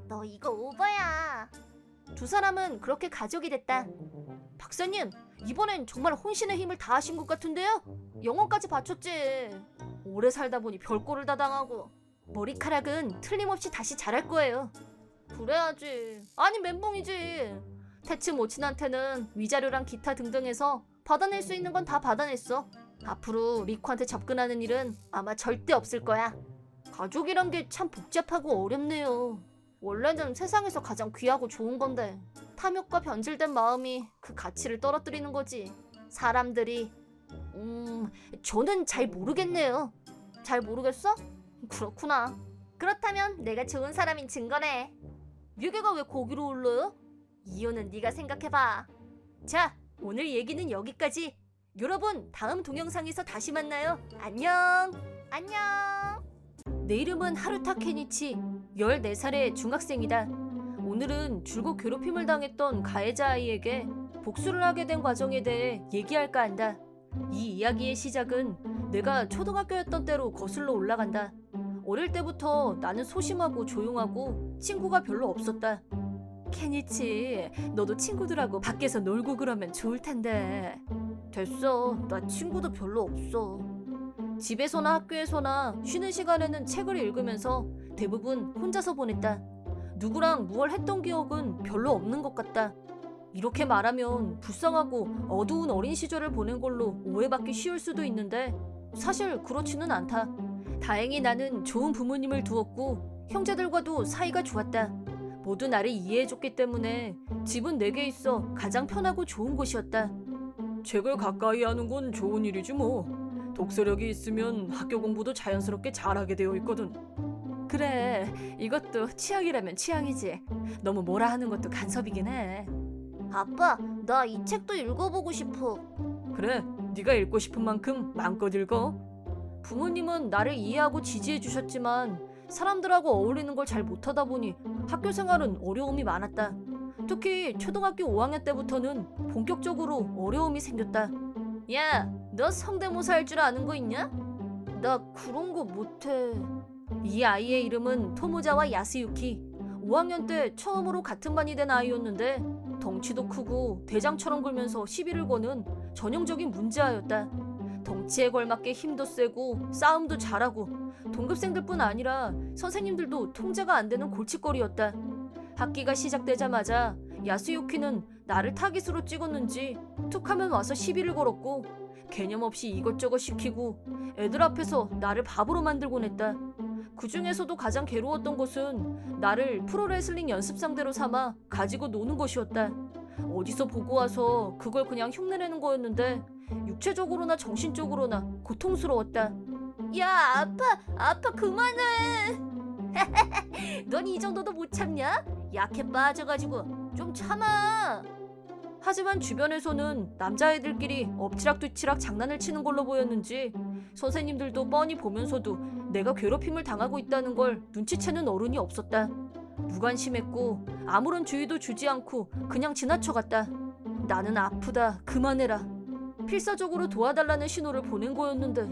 너 이거 오버야. 두 사람은 그렇게 가족이 됐다. 박사님, 이번엔 정말 혼신의 힘을 다하신 것 같은데요? 영혼까지 바쳤지. 오래 살다 보니 별꼴을 다 당하고. 머리카락은 틀림없이 다시 자랄 거예요. 그래야지. 아니 멘붕이지. 태츠 모친한테는 위자료랑 기타 등등해서 받아낼 수 있는 건 다 받아냈어. 앞으로 리코한테 접근하는 일은 아마 절대 없을 거야. 가족이란 게 참 복잡하고 어렵네요. 원래는 세상에서 가장 귀하고 좋은 건데 탐욕과 변질된 마음이 그 가치를 떨어뜨리는 거지. 사람들이 저는 잘 모르겠네요. 잘 모르겠어? 그렇구나. 그렇다면 내가 좋은 사람인 증거네. 얘가 왜 거기로 올라요? 이유는 네가 생각해봐. 자, 오늘 얘기는 여기까지. 여러분, 다음 동영상에서 다시 만나요. 안녕. 안녕. 내 이름은 하루타 케니치. 14살의 중학생이다. 오늘은 줄곧 괴롭힘을 당했던 가해자 아이에게 복수를 하게 된 과정에 대해 얘기할까 한다. 이 이야기의 시작은 내가 초등학교였던 때로 거슬러 올라간다. 어릴 때부터 나는 소심하고 조용하고 친구가 별로 없었다. 케니치, 너도 친구들하고 밖에서 놀고 그러면 좋을 텐데. 됐어, 나 친구도 별로 없어. 집에서나 학교에서나 쉬는 시간에는 책을 읽으면서 대부분 혼자서 보냈다. 누구랑 무얼 했던 기억은 별로 없는 것 같다. 이렇게 말하면 불쌍하고 어두운 어린 시절을 보낸 걸로 오해받기 쉬울 수도 있는데 사실 그렇지는 않다. 다행히 나는 좋은 부모님을 두었고 형제들과도 사이가 좋았다. 모두 나를 이해해줬기 때문에 집은 내게 있어 가장 편하고 좋은 곳이었다. 책을 가까이 하는 건 좋은 일이지 뭐. 독서력이 있으면 학교 공부도 자연스럽게 잘하게 되어 있거든. 그래, 이것도 취향이라면 취향이지. 너무 뭐라 하는 것도 간섭이긴 해. 아빠, 나 이 책도 읽어보고 싶어. 그래, 네가 읽고 싶은 만큼 마음껏 읽어. 부모님은 나를 이해하고 지지해 주셨지만 사람들하고 어울리는 걸 잘 못하다 보니 학교 생활은 어려움이 많았다. 특히 초등학교 5학년 때부터는 본격적으로 어려움이 생겼다. 야, 너 성대모사 할 줄 아는 거 있냐? 나 그런 거 못해. 이 아이의 이름은 토모자와 야스유키. 5학년 때 처음으로 같은 반이 된 아이였는데 덩치도 크고 대장처럼 굴면서 시비를 거는 전형적인 문제아였다. 덩치에 걸맞게 힘도 세고 싸움도 잘하고 동급생들뿐 아니라 선생님들도 통제가 안 되는 골칫거리였다. 학기가 시작되자마자 야스유키는 나를 타깃으로 찍었는지 툭하면 와서 시비를 걸었고 개념 없이 이것저것 시키고 애들 앞에서 나를 바보로 만들곤 했다. 그 중에서도 가장 괴로웠던 것은 나를 프로레슬링 연습 상대로 삼아 가지고 노는 것이었다. 어디서 보고 와서 그걸 그냥 흉내내는 거였는데 육체적으로나 정신적으로나 고통스러웠다. 야, 아파 그만해. 넌 이 정도도 못 참냐? 약해 빠져가지고 좀 참아. 하지만 주변에서는 남자애들끼리 엎치락뒤치락 장난을 치는 걸로 보였는지 선생님들도 뻔히 보면서도 내가 괴롭힘을 당하고 있다는 걸 눈치채는 어른이 없었다. 무관심했고 아무런 주의도 주지 않고 그냥 지나쳐갔다. 나는 아프다, 그만해라. 필사적으로 도와달라는 신호를 보낸 거였는데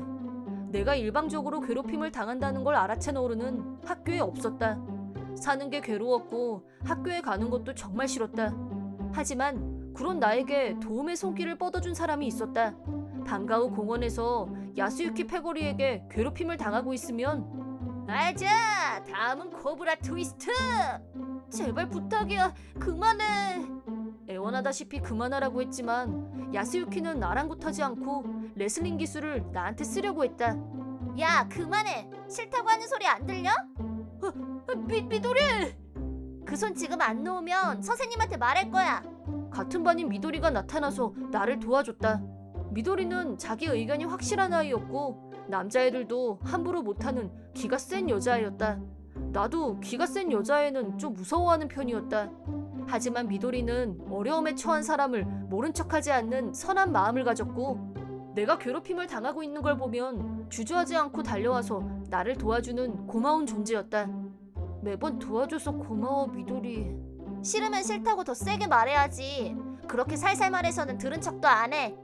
내가 일방적으로 괴롭힘을 당한다는 걸 알아챈 어른은 학교에 없었다. 사는 게 괴로웠고 학교에 가는 것도 정말 싫었다. 하지만 그런 나에게 도움의 손길을 뻗어준 사람이 있었다. 방과 후 공원에서 야스유키 패거리에게 괴롭힘을 당하고 있으면 아자, 다음은 코브라 트위스트! 제발 부탁이야, 그만해! 애원하다시피 그만하라고 했지만 야스유키는 아랑곳하지 않고 레슬링 기술을 나한테 쓰려고 했다. 야, 그만해! 싫다고 하는 소리 안 들려? 미도리! 그 손 지금 안 놓으면 선생님한테 말할 거야. 같은 반인 미도리가 나타나서 나를 도와줬다. 미도리는 자기 의견이 확실한 아이였고 남자애들도 함부로 못하는 기가 센 여자애였다. 나도 기가 센 여자애는 좀 무서워하는 편이었다. 하지만 미도리는 어려움에 처한 사람을 모른 척하지 않는 선한 마음을 가졌고 내가 괴롭힘을 당하고 있는 걸 보면 주저하지 않고 달려와서 나를 도와주는 고마운 존재였다. 매번 도와줘서 고마워, 미도리. 싫으면 싫다고 더 세게 말해야지. 그렇게 살살 말해서는 들은 척도 안 해.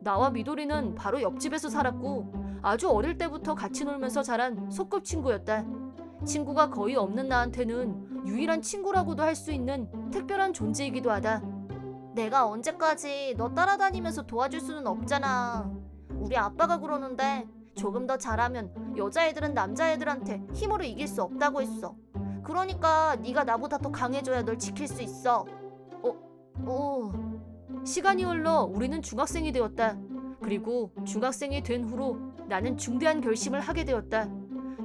나와 미도리는 바로 옆집에서 살았고 아주 어릴 때부터 같이 놀면서 자란 소꿉친구였다. 친구가 거의 없는 나한테는 유일한 친구라고도 할 수 있는 특별한 존재이기도 하다. 내가 언제까지 너 따라다니면서 도와줄 수는 없잖아. 우리 아빠가 그러는데 조금 더 잘하면 여자애들은 남자애들한테 힘으로 이길 수 없다고 했어. 그러니까 네가 나보다 더 강해져야 널 지킬 수 있어. 시간이 흘러 우리는 중학생이 되었다. 그리고 중학생이 된 후로 나는 중대한 결심을 하게 되었다.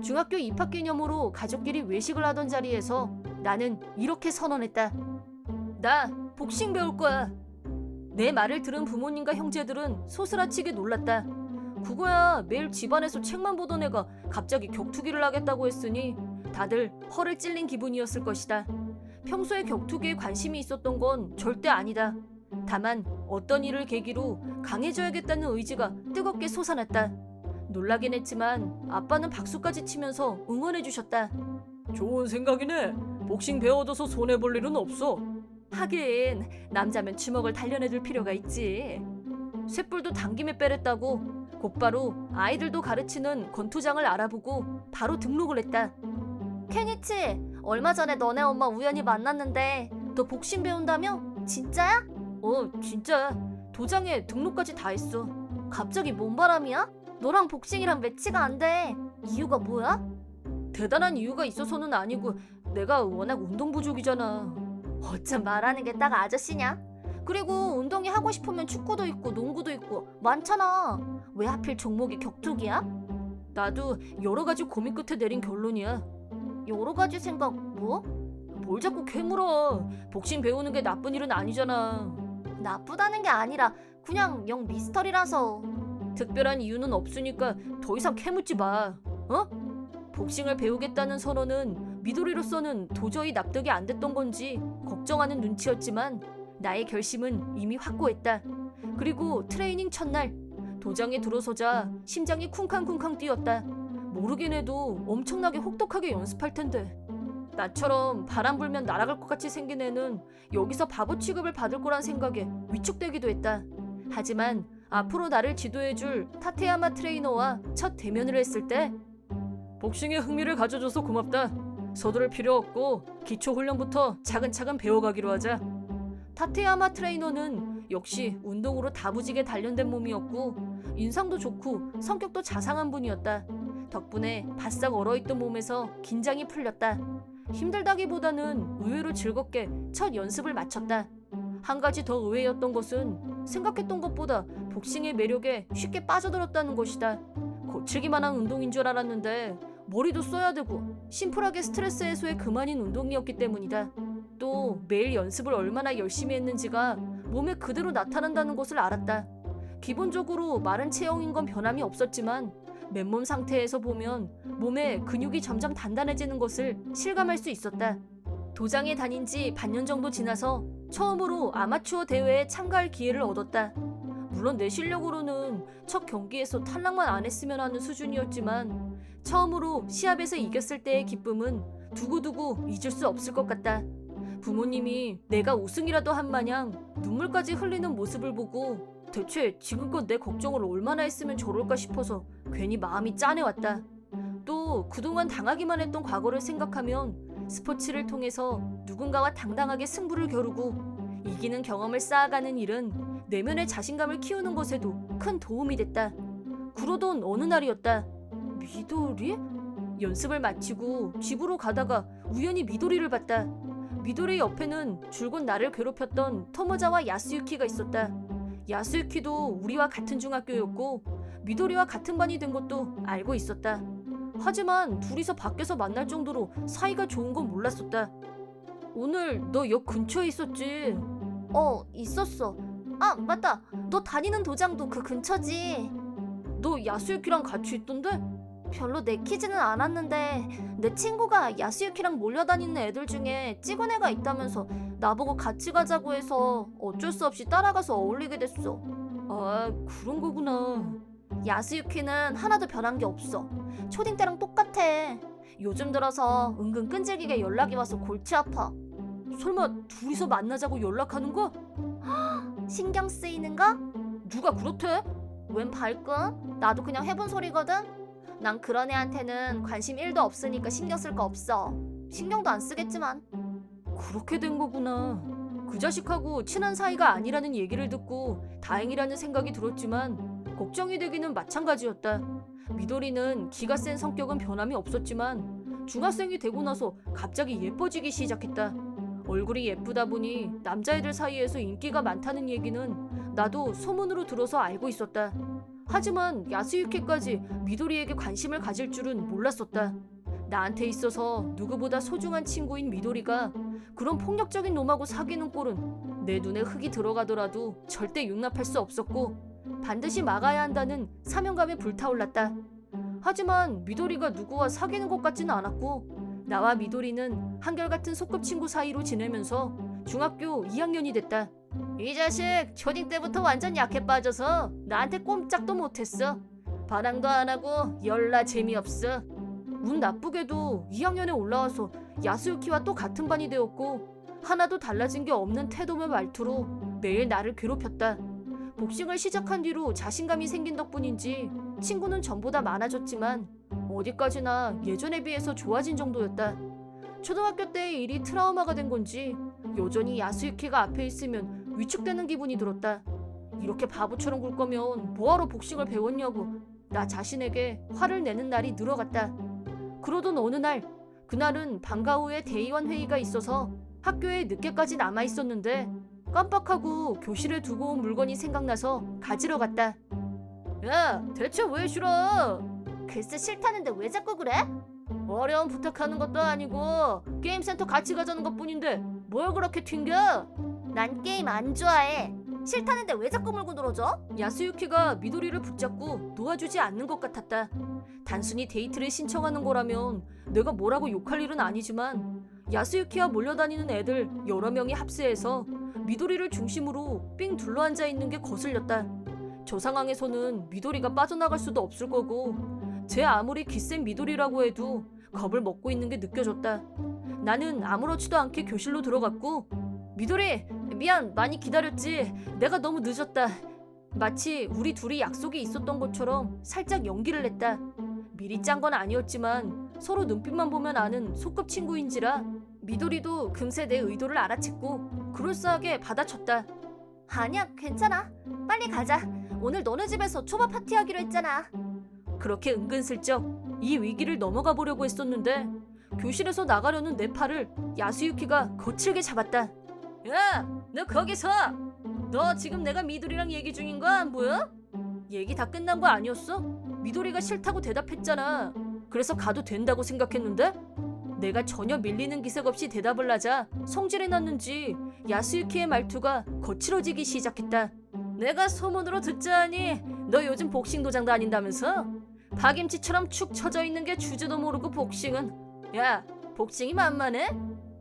중학교 입학 기념으로 가족끼리 외식을 하던 자리에서 나는 이렇게 선언했다. 나 복싱 배울 거야. 내 말을 들은 부모님과 형제들은 소스라치게 놀랐다. 그거야 매일 집안에서 책만 보던 애가 갑자기 격투기를 하겠다고 했으니 다들 허를 찔린 기분이었을 것이다. 평소에 격투기에 관심이 있었던 건 절대 아니다. 다만 어떤 일을 계기로 강해져야겠다는 의지가 뜨겁게 솟아났다. 놀라긴 했지만 아빠는 박수까지 치면서 응원해 주셨다. 좋은 생각이네. 복싱 배워둬서 손해볼 일은 없어. 하긴 남자면 주먹을 단련해둘 필요가 있지. 쇳불도 당김에 빼랬다고 곧바로 아이들도 가르치는 권투장을 알아보고 바로 등록을 했다. 케니치, 얼마 전에 너네 엄마 우연히 만났는데 너 복싱 배운다며? 진짜야? 진짜. 도장에 등록까지 다 했어. 갑자기 뭔 바람이야? 너랑 복싱이랑 매치가 안 돼. 이유가 뭐야? 대단한 이유가 있어서는 아니고 내가 워낙 운동 부족이잖아. 어쩜 말하는 게 딱 아저씨냐? 그리고 운동이 하고 싶으면 축구도 있고 농구도 있고 많잖아. 왜 하필 종목이 격투기야? 나도 여러 가지 고민 끝에 내린 결론이야. 여러 가지 생각 뭐? 뭘 자꾸 캐물어. 복싱 배우는 게 나쁜 일은 아니잖아. 나쁘다는 게 아니라 그냥 영 미스터리라서. 특별한 이유는 없으니까 더 이상 캐묻지 마. 복싱을 배우겠다는 선언은 미도리로서는 도저히 납득이 안 됐던 건지 걱정하는 눈치였지만 나의 결심은 이미 확고했다. 그리고 트레이닝 첫날 도장에 들어서자 심장이 쿵쾅쿵쾅 뛰었다. 모르긴 해도 엄청나게 혹독하게 연습할 텐데 나처럼 바람 불면 날아갈 것 같이 생긴 애는 여기서 바보 취급을 받을 거란 생각에 위축되기도 했다. 하지만 앞으로 나를 지도해줄 타테야마 트레이너와 첫 대면을 했을 때 복싱에 흥미를 가져줘서 고맙다. 서두를 필요 없고 기초 훈련부터 차근차근 배워가기로 하자. 타테야마 트레이너는 역시 운동으로 다부지게 단련된 몸이었고 인상도 좋고 성격도 자상한 분이었다. 덕분에 바싹 얼어있던 몸에서 긴장이 풀렸다. 힘들다기보다는 의외로 즐겁게 첫 연습을 마쳤다. 한 가지 더 의외였던 것은 생각했던 것보다 복싱의 매력에 쉽게 빠져들었다는 것이다. 거칠기만 한 운동인 줄 알았는데 머리도 써야 되고 심플하게 스트레스 해소에 그만인 운동이었기 때문이다. 또 매일 연습을 얼마나 열심히 했는지가 몸에 그대로 나타난다는 것을 알았다. 기본적으로 마른 체형인 건 변함이 없었지만 맨몸 상태에서 보면 몸에 근육이 점점 단단해지는 것을 실감할 수 있었다. 도장에 다닌 지 반년 정도 지나서 처음으로 아마추어 대회에 참가할 기회를 얻었다. 물론 내 실력으로는 첫 경기에서 탈락만 안 했으면 하는 수준이었지만 처음으로 시합에서 이겼을 때의 기쁨은 두고두고 잊을 수 없을 것 같다. 부모님이 내가 우승이라도 한 마냥 눈물까지 흘리는 모습을 보고 대체 지금껏 내 걱정을 얼마나 했으면 저럴까 싶어서 괜히 마음이 짠해왔다. 또 그동안 당하기만 했던 과거를 생각하면 스포츠를 통해서 누군가와 당당하게 승부를 겨루고 이기는 경험을 쌓아가는 일은 내면의 자신감을 키우는 것에도 큰 도움이 됐다. 그러던 어느 날이었다. 미도리? 연습을 마치고 집으로 가다가 우연히 미도리를 봤다. 미도리 옆에는 줄곧 나를 괴롭혔던 토모자와 야스유키가 있었다. 야스유키도 우리와 같은 중학교였고 미도리와 같은 반이 된 것도 알고 있었다. 하지만 둘이서 밖에서 만날 정도로 사이가 좋은 건 몰랐었다. 오늘 너 역 근처에 있었지? 있었어. 아, 맞다. 너 다니는 도장도 그 근처지. 너 야스유키랑 같이 있던데? 별로 내키지는 않았는데 내 친구가 야스유키랑 몰려다니는 애들 중에 찍은 애가 있다면서 나보고 같이 가자고 해서 어쩔 수 없이 따라가서 어울리게 됐어. 아, 그런 거구나. 야스유키는 하나도 변한 게 없어. 초딩 때랑 똑같아. 요즘 들어서 은근 끈질기게 연락이 와서 골치 아파. 설마 둘이서 만나자고 연락하는 거? 신경 쓰이는 거? 누가 그렇대? 웬 발끈? 나도 그냥 해본 소리거든? 난 그런 애한테는 관심 1도 없으니까 신경 쓸 거 없어. 신경도 안 쓰겠지만. 그렇게 된 거구나. 그 자식하고 친한 사이가 아니라는 얘기를 듣고 다행이라는 생각이 들었지만 걱정이 되기는 마찬가지였다. 미도리는 기가 센 성격은 변함이 없었지만 중학생이 되고 나서 갑자기 예뻐지기 시작했다. 얼굴이 예쁘다 보니 남자애들 사이에서 인기가 많다는 얘기는 나도 소문으로 들어서 알고 있었다. 하지만 야스유키까지 미도리에게 관심을 가질 줄은 몰랐었다. 나한테 있어서 누구보다 소중한 친구인 미도리가 그런 폭력적인 놈하고 사귀는 꼴은 내 눈에 흙이 들어가더라도 절대 용납할 수 없었고 반드시 막아야 한다는 사명감에 불타올랐다. 하지만 미도리가 누구와 사귀는 것 같지는 않았고 나와 미도리는 한결같은 소꿉친구 사이로 지내면서 중학교 2학년이 됐다. 이 자식 초딩 때부터 완전 약해 빠져서 나한테 꼼짝도 못했어. 반항도 안 하고 열나 재미없어. 운 나쁘게도 2학년에 올라와서 야스유키와 또 같은 반이 되었고 하나도 달라진 게 없는 태도며 말투로 매일 나를 괴롭혔다. 복싱을 시작한 뒤로 자신감이 생긴 덕분인지 친구는 전보다 많아졌지만 어디까지나 예전에 비해서 좋아진 정도였다. 초등학교 때의 일이 트라우마가 된 건지 여전히 야스유키가 앞에 있으면 위축되는 기분이 들었다. 이렇게 바보처럼 굴 거면 뭐하러 복싱을 배웠냐고 나 자신에게 화를 내는 날이 늘어갔다. 그러던 어느 날, 그날은 방과 후에 대의원 회의가 있어서 학교에 늦게까지 남아 있었는데 깜빡하고 교실에 두고 온 물건이 생각나서 가지러 갔다. 야, 대체 왜 싫어? 글쎄 싫다는데 왜 자꾸 그래? 어려운 부탁하는 것도 아니고 게임센터 같이 가자는 것뿐인데 뭘 그렇게 튕겨? 난 게임 안 좋아해. 싫다는데 왜 자꾸 물고 늘어져? 야스유키가 미도리를 붙잡고 놓아주지 않는 것 같았다. 단순히 데이트를 신청하는 거라면 내가 뭐라고 욕할 일은 아니지만 야스유키와 몰려다니는 애들 여러 명이 합세해서 미도리를 중심으로 삥 둘러앉아 있는 게 거슬렸다. 저 상황에서는 미도리가 빠져나갈 수도 없을 거고 제 아무리 기센 미도리라고 해도 겁을 먹고 있는 게 느껴졌다. 나는 아무렇지도 않게 교실로 들어갔고 미도리, 미안, 많이 기다렸지. 내가 너무 늦었다. 마치 우리 둘이 약속이 있었던 것처럼 살짝 연기를 냈다. 미리 짠 건 아니었지만 서로 눈빛만 보면 아는 소꿉친구인지라 미도리도 금세 내 의도를 알아챘고 그럴싸하게 받아쳤다. 아니야, 괜찮아. 빨리 가자. 오늘 너네 집에서 초밥 파티하기로 했잖아. 그렇게 은근슬쩍 이 위기를 넘어가 보려고 했었는데 교실에서 나가려는 내 팔을 야스유키가 거칠게 잡았다. 야, 너 거기서! 너 지금 내가 미도리랑 얘기 중인 거 안 보여? 얘기 다 끝난 거 아니었어? 미도리가 싫다고 대답했잖아. 그래서 가도 된다고 생각했는데? 내가 전혀 밀리는 기색 없이 대답을 하자 성질이 났는지 야스유키의 말투가 거칠어지기 시작했다. 내가 소문으로 듣자하니 너 요즘 복싱 도장 다닌다면서? 파김치처럼 축 처져 있는 게 주제도 모르고 복싱은. 야, 복싱이 만만해?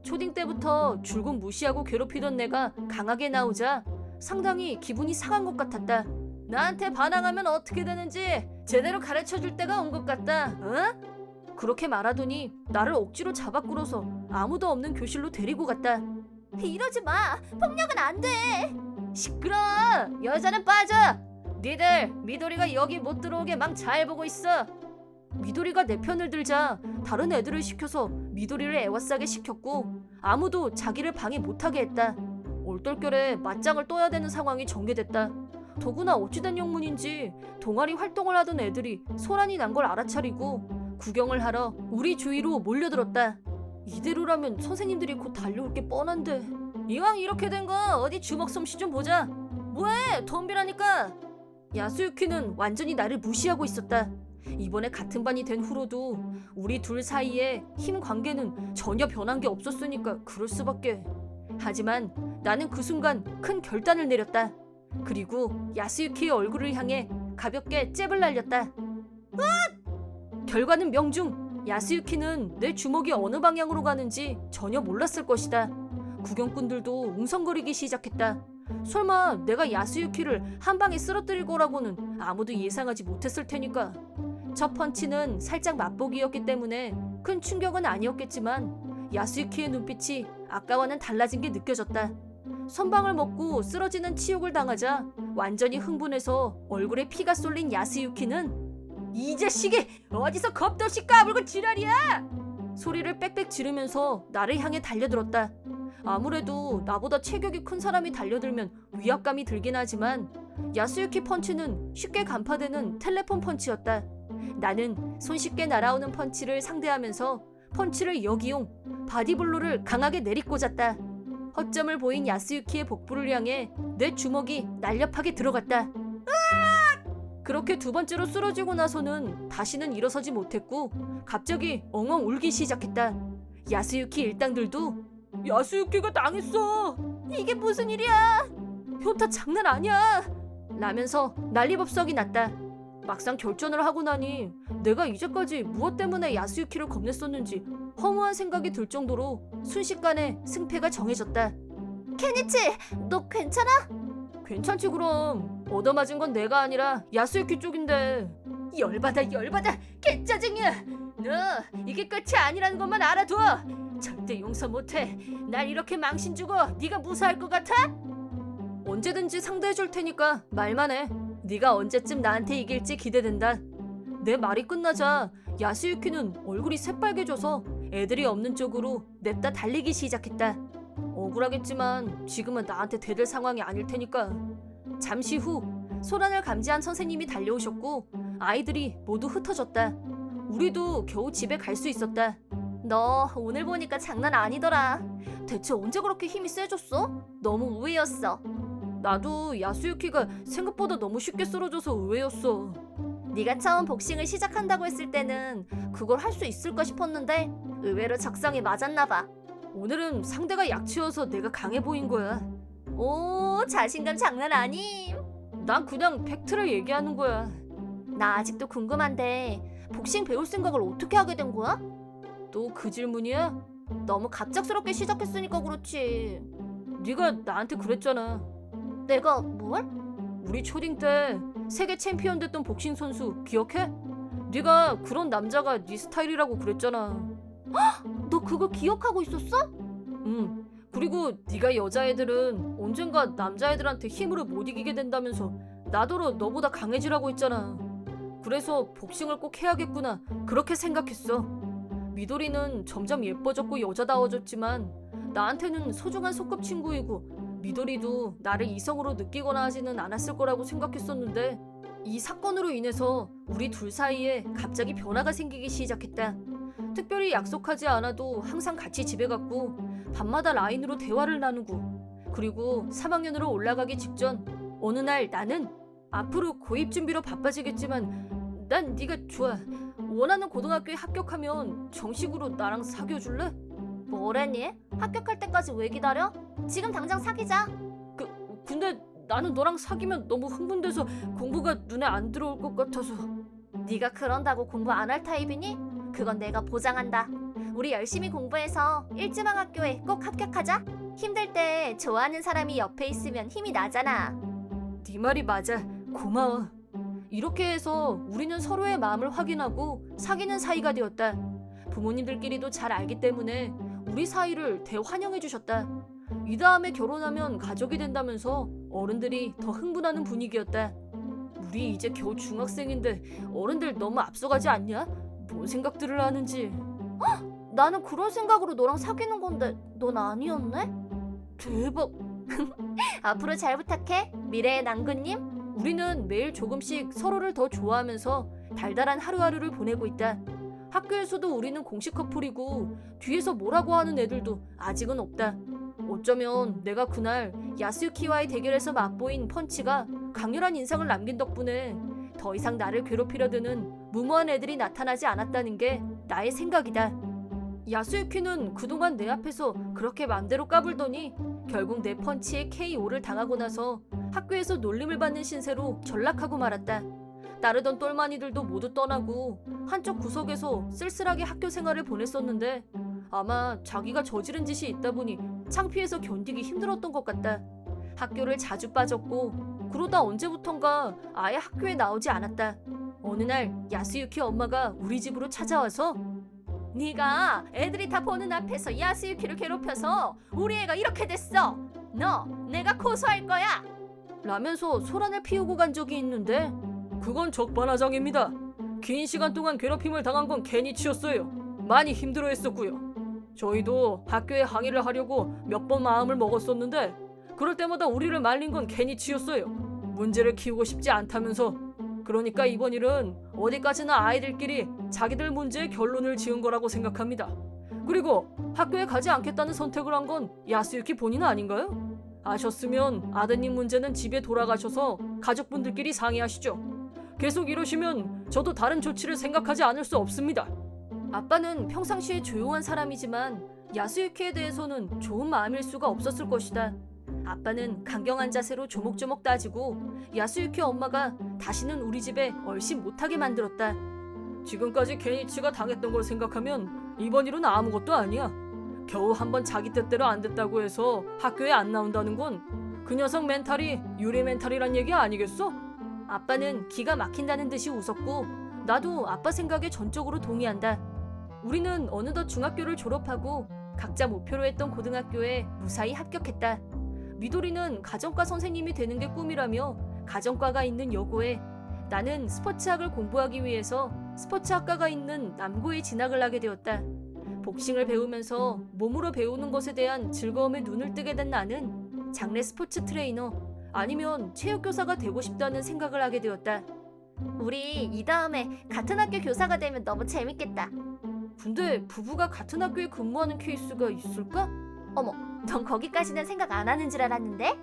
초딩 때부터 줄곧 무시하고 괴롭히던 내가 강하게 나오자 상당히 기분이 상한 것 같았다. 나한테 반항하면 어떻게 되는지 제대로 가르쳐줄 때가 온 것 같다. 어? 그렇게 말하더니 나를 억지로 잡아 끌어서 아무도 없는 교실로 데리고 갔다. 이러지 마. 폭력은 안 돼. 시끄러워. 여자는 빠져. 니들 미도리가 여기 못 들어오게 망 잘 보고 있어. 미도리가 내 편을 들자 다른 애들을 시켜서 미도리를 애워싸게 시켰고 아무도 자기를 방해 못하게 했다. 얼떨결에 맞짱을 떠야 되는 상황이 전개됐다. 더구나 어찌된 영문인지 동아리 활동을 하던 애들이 소란이 난 걸 알아차리고 구경을 하러 우리 주위로 몰려들었다. 이대로라면 선생님들이 곧 달려올 게 뻔한데 이왕 이렇게 된 거 어디 주먹 솜씨 좀 보자. 뭐해, 덤비라니까. 야스유키는 완전히 나를 무시하고 있었다. 이번에 같은 반이 된 후로도 우리 둘 사이에 힘 관계는 전혀 변한 게 없었으니까 그럴 수밖에. 하지만 나는 그 순간 큰 결단을 내렸다. 그리고 야스유키의 얼굴을 향해 가볍게 잽을 날렸다. 결과는 명중. 야스유키는 내 주먹이 어느 방향으로 가는지 전혀 몰랐을 것이다. 구경꾼들도 웅성거리기 시작했다. 설마 내가 야스유키를 한 방에 쓰러뜨릴 거라고는 아무도 예상하지 못했을 테니까. 첫 펀치는 살짝 맛보기였기 때문에 큰 충격은 아니었겠지만 야스유키의 눈빛이 아까와는 달라진 게 느껴졌다. 선방을 먹고 쓰러지는 치욕을 당하자 완전히 흥분해서 얼굴에 피가 쏠린 야스유키는 이 자식이 어디서 겁도 없이 까불고 지랄이야! 소리를 빽빽 지르면서 나를 향해 달려들었다. 아무래도 나보다 체격이 큰 사람이 달려들면 위압감이 들긴 하지만 야스유키 펀치는 쉽게 간파되는 텔레폰 펀치였다. 나는 손쉽게 날아오는 펀치를 상대하면서 펀치를 역이용 바디블로를 강하게 내리꽂았다. 허점을 보인 야스유키의 복부를 향해 내 주먹이 날렵하게 들어갔다. 그렇게 두 번째로 쓰러지고 나서는 다시는 일어서지 못했고 갑자기 엉엉 울기 시작했다. 야스유키 일당들도 야스유키가 당했어. 이게 무슨 일이야? 효타 장난 아니야. 라면서 난리법석이 났다. 막상 결전을 하고 나니 내가 이제까지 무엇 때문에 야스유키를 겁냈었는지 허무한 생각이 들 정도로 순식간에 승패가 정해졌다. 케니치, 너 괜찮아? 괜찮지 그럼. 얻어맞은 건 내가 아니라 야스유키 쪽인데. 열받아 개짜증이야. 너 이게 끝이 아니라는 것만 알아둬. 절대 용서 못해. 날 이렇게 망신 주고 네가 무사할 것 같아? 언제든지 상대해줄 테니까 말만 해. 네가 언제쯤 나한테 이길지 기대된다. 내 말이 끝나자 야스유키는 얼굴이 새빨개져서 애들이 없는 쪽으로 냅다 달리기 시작했다. 억울하겠지만 지금은 나한테 대들 상황이 아닐 테니까. 잠시 후 소란을 감지한 선생님이 달려오셨고 아이들이 모두 흩어졌다. 우리도 겨우 집에 갈 수 있었다. 너 오늘 보니까 장난 아니더라. 대체 언제 그렇게 힘이 세졌어? 너무 우회였어. 나도 야스유키가 생각보다 너무 쉽게 쓰러져서 의외였어. 네가 처음 복싱을 시작한다고 했을 때는 그걸 할 수 있을까 싶었는데 의외로 적성이 맞았나 봐. 오늘은 상대가 약치여서 내가 강해 보인 거야. 오, 자신감 장난 아님. 난 그냥 팩트를 얘기하는 거야. 나 아직도 궁금한데 복싱 배울 생각을 어떻게 하게 된 거야? 또 그 질문이야? 너무 갑작스럽게 시작했으니까 그렇지. 네가 나한테 그랬잖아. 내가 뭘? 우리 초딩 때 세계 챔피언 됐던 복싱 선수 기억해? 네가 그런 남자가 네 스타일이라고 그랬잖아. 너 그걸 기억하고 있었어? 응. 그리고 네가 여자애들은 언젠가 남자애들한테 힘으로 못 이기게 된다면서 나더러 너보다 강해지라고 했잖아. 그래서 복싱을 꼭 해야겠구나 그렇게 생각했어. 미도리는 점점 예뻐졌고 여자다워졌지만 나한테는 소중한 소꿉친구이고 미도리도 나를 이성으로 느끼거나 하지는 않았을 거라고 생각했었는데 이 사건으로 인해서 우리 둘 사이에 갑자기 변화가 생기기 시작했다. 특별히 약속하지 않아도 항상 같이 집에 갔고 밤마다 라인으로 대화를 나누고 그리고 3학년으로 올라가기 직전 어느 날 나는 앞으로 고입 준비로 바빠지겠지만 난 네가 좋아. 원하는 고등학교에 합격하면 정식으로 나랑 사귀어줄래? 뭐래니? 합격할 때까지 왜 기다려? 지금 당장 사귀자. 근데 나는 너랑 사귀면 너무 흥분돼서 공부가 눈에 안 들어올 것 같아서. 네가 그런다고 공부 안 할 타입이니? 그건 내가 보장한다. 우리 열심히 공부해서 일지망학교에 꼭 합격하자. 힘들 때 좋아하는 사람이 옆에 있으면 힘이 나잖아. 네 말이 맞아. 고마워. 이렇게 해서 우리는 서로의 마음을 확인하고 사귀는 사이가 되었다. 부모님들끼리도 잘 알기 때문에 우리 사이를 대환영해 주셨다. 이 다음에 결혼하면 가족이 된다면서 어른들이 더 흥분하는 분위기였다. 우리 이제 겨우 중학생인데 어른들 너무 앞서가지 않냐? 뭔 생각들을 하는지. 나는 그런 생각으로 너랑 사귀는 건데 넌 아니었네? 대박. 앞으로 잘 부탁해, 미래의 낭군님. 우리는 매일 조금씩 서로를 더 좋아하면서 달달한 하루하루를 보내고 있다. 학교에서도 우리는 공식 커플이고 뒤에서 뭐라고 하는 애들도 아직은 없다. 어쩌면 내가 그날 야스유키와의 대결에서 맛보인 펀치가 강렬한 인상을 남긴 덕분에 더 이상 나를 괴롭히려 드는 무모한 애들이 나타나지 않았다는 게 나의 생각이다. 야스유키는 그동안 내 앞에서 그렇게 맘대로 까불더니 결국 내 펀치에 KO를 당하고 나서 학교에서 놀림을 받는 신세로 전락하고 말았다. 따르던 똘마니들도 모두 떠나고 한쪽 구석에서 쓸쓸하게 학교 생활을 보냈었는데 아마 자기가 저지른 짓이 있다 보니 창피해서 견디기 힘들었던 것 같다. 학교를 자주 빠졌고 그러다 언제부턴가 아예 학교에 나오지 않았다. 어느 날 야스유키 엄마가 우리 집으로 찾아와서 네가 애들이 다 보는 앞에서 야스유키를 괴롭혀서 우리 애가 이렇게 됐어. 너 내가 고소할 거야. 라면서 소란을 피우고 간 적이 있는데 그건 적반하장입니다. 긴 시간 동안 괴롭힘을 당한 건 개니치였어요. 많이 힘들어했었고요. 저희도 학교에 항의를 하려고 몇 번 마음을 먹었었는데 그럴 때마다 우리를 말린 건 개니치였어요. 문제를 키우고 싶지 않다면서. 그러니까 이번 일은 어디까지나 아이들끼리 자기들 문제에 결론을 지은 거라고 생각합니다. 그리고 학교에 가지 않겠다는 선택을 한 건 야스유키 본인 아닌가요? 아셨으면 아드님 문제는 집에 돌아가셔서 가족분들끼리 상의하시죠. 계속 이러시면 저도 다른 조치를 생각하지 않을 수 없습니다. 아빠는 평상시에 조용한 사람이지만 야스유키에 대해서는 좋은 마음일 수가 없었을 것이다. 아빠는 강경한 자세로 조목조목 따지고 야스유키 엄마가 다시는 우리 집에 얼씬 못하게 만들었다. 지금까지 게니치가 당했던 걸 생각하면 이번 일은 아무것도 아니야. 겨우 한번 자기 뜻대로 안 됐다고 해서 학교에 안 나온다는 건 그 녀석 멘탈이 유리 멘탈이란 얘기 아니겠어? 아빠는 기가 막힌다는 듯이 웃었고 나도 아빠 생각에 전적으로 동의한다. 우리는 어느덧 중학교를 졸업하고 각자 목표로 했던 고등학교에 무사히 합격했다. 미도리는 가정과 선생님이 되는 게 꿈이라며 가정과가 있는 여고에, 나는 스포츠학을 공부하기 위해서 스포츠학과가 있는 남고에 진학을 하게 되었다. 복싱을 배우면서 몸으로 배우는 것에 대한 즐거움에 눈을 뜨게 된 나는 장래 스포츠 트레이너 아니면 체육교사가 되고 싶다는 생각을 하게 되었다. 우리 이 다음에 같은 학교 교사가 되면 너무 재밌겠다. 근데 부부가 같은 학교에 근무하는 케이스가 있을까? 어머, 넌 거기까지는 생각 안 하는 줄 알았는데?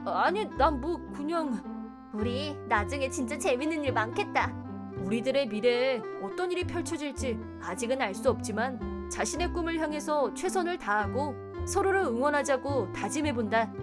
아니, 난 뭐 그냥... 우리 나중에 진짜 재밌는 일 많겠다. 우리들의 미래에 어떤 일이 펼쳐질지 아직은 알 수 없지만 자신의 꿈을 향해서 최선을 다하고 서로를 응원하자고 다짐해본다.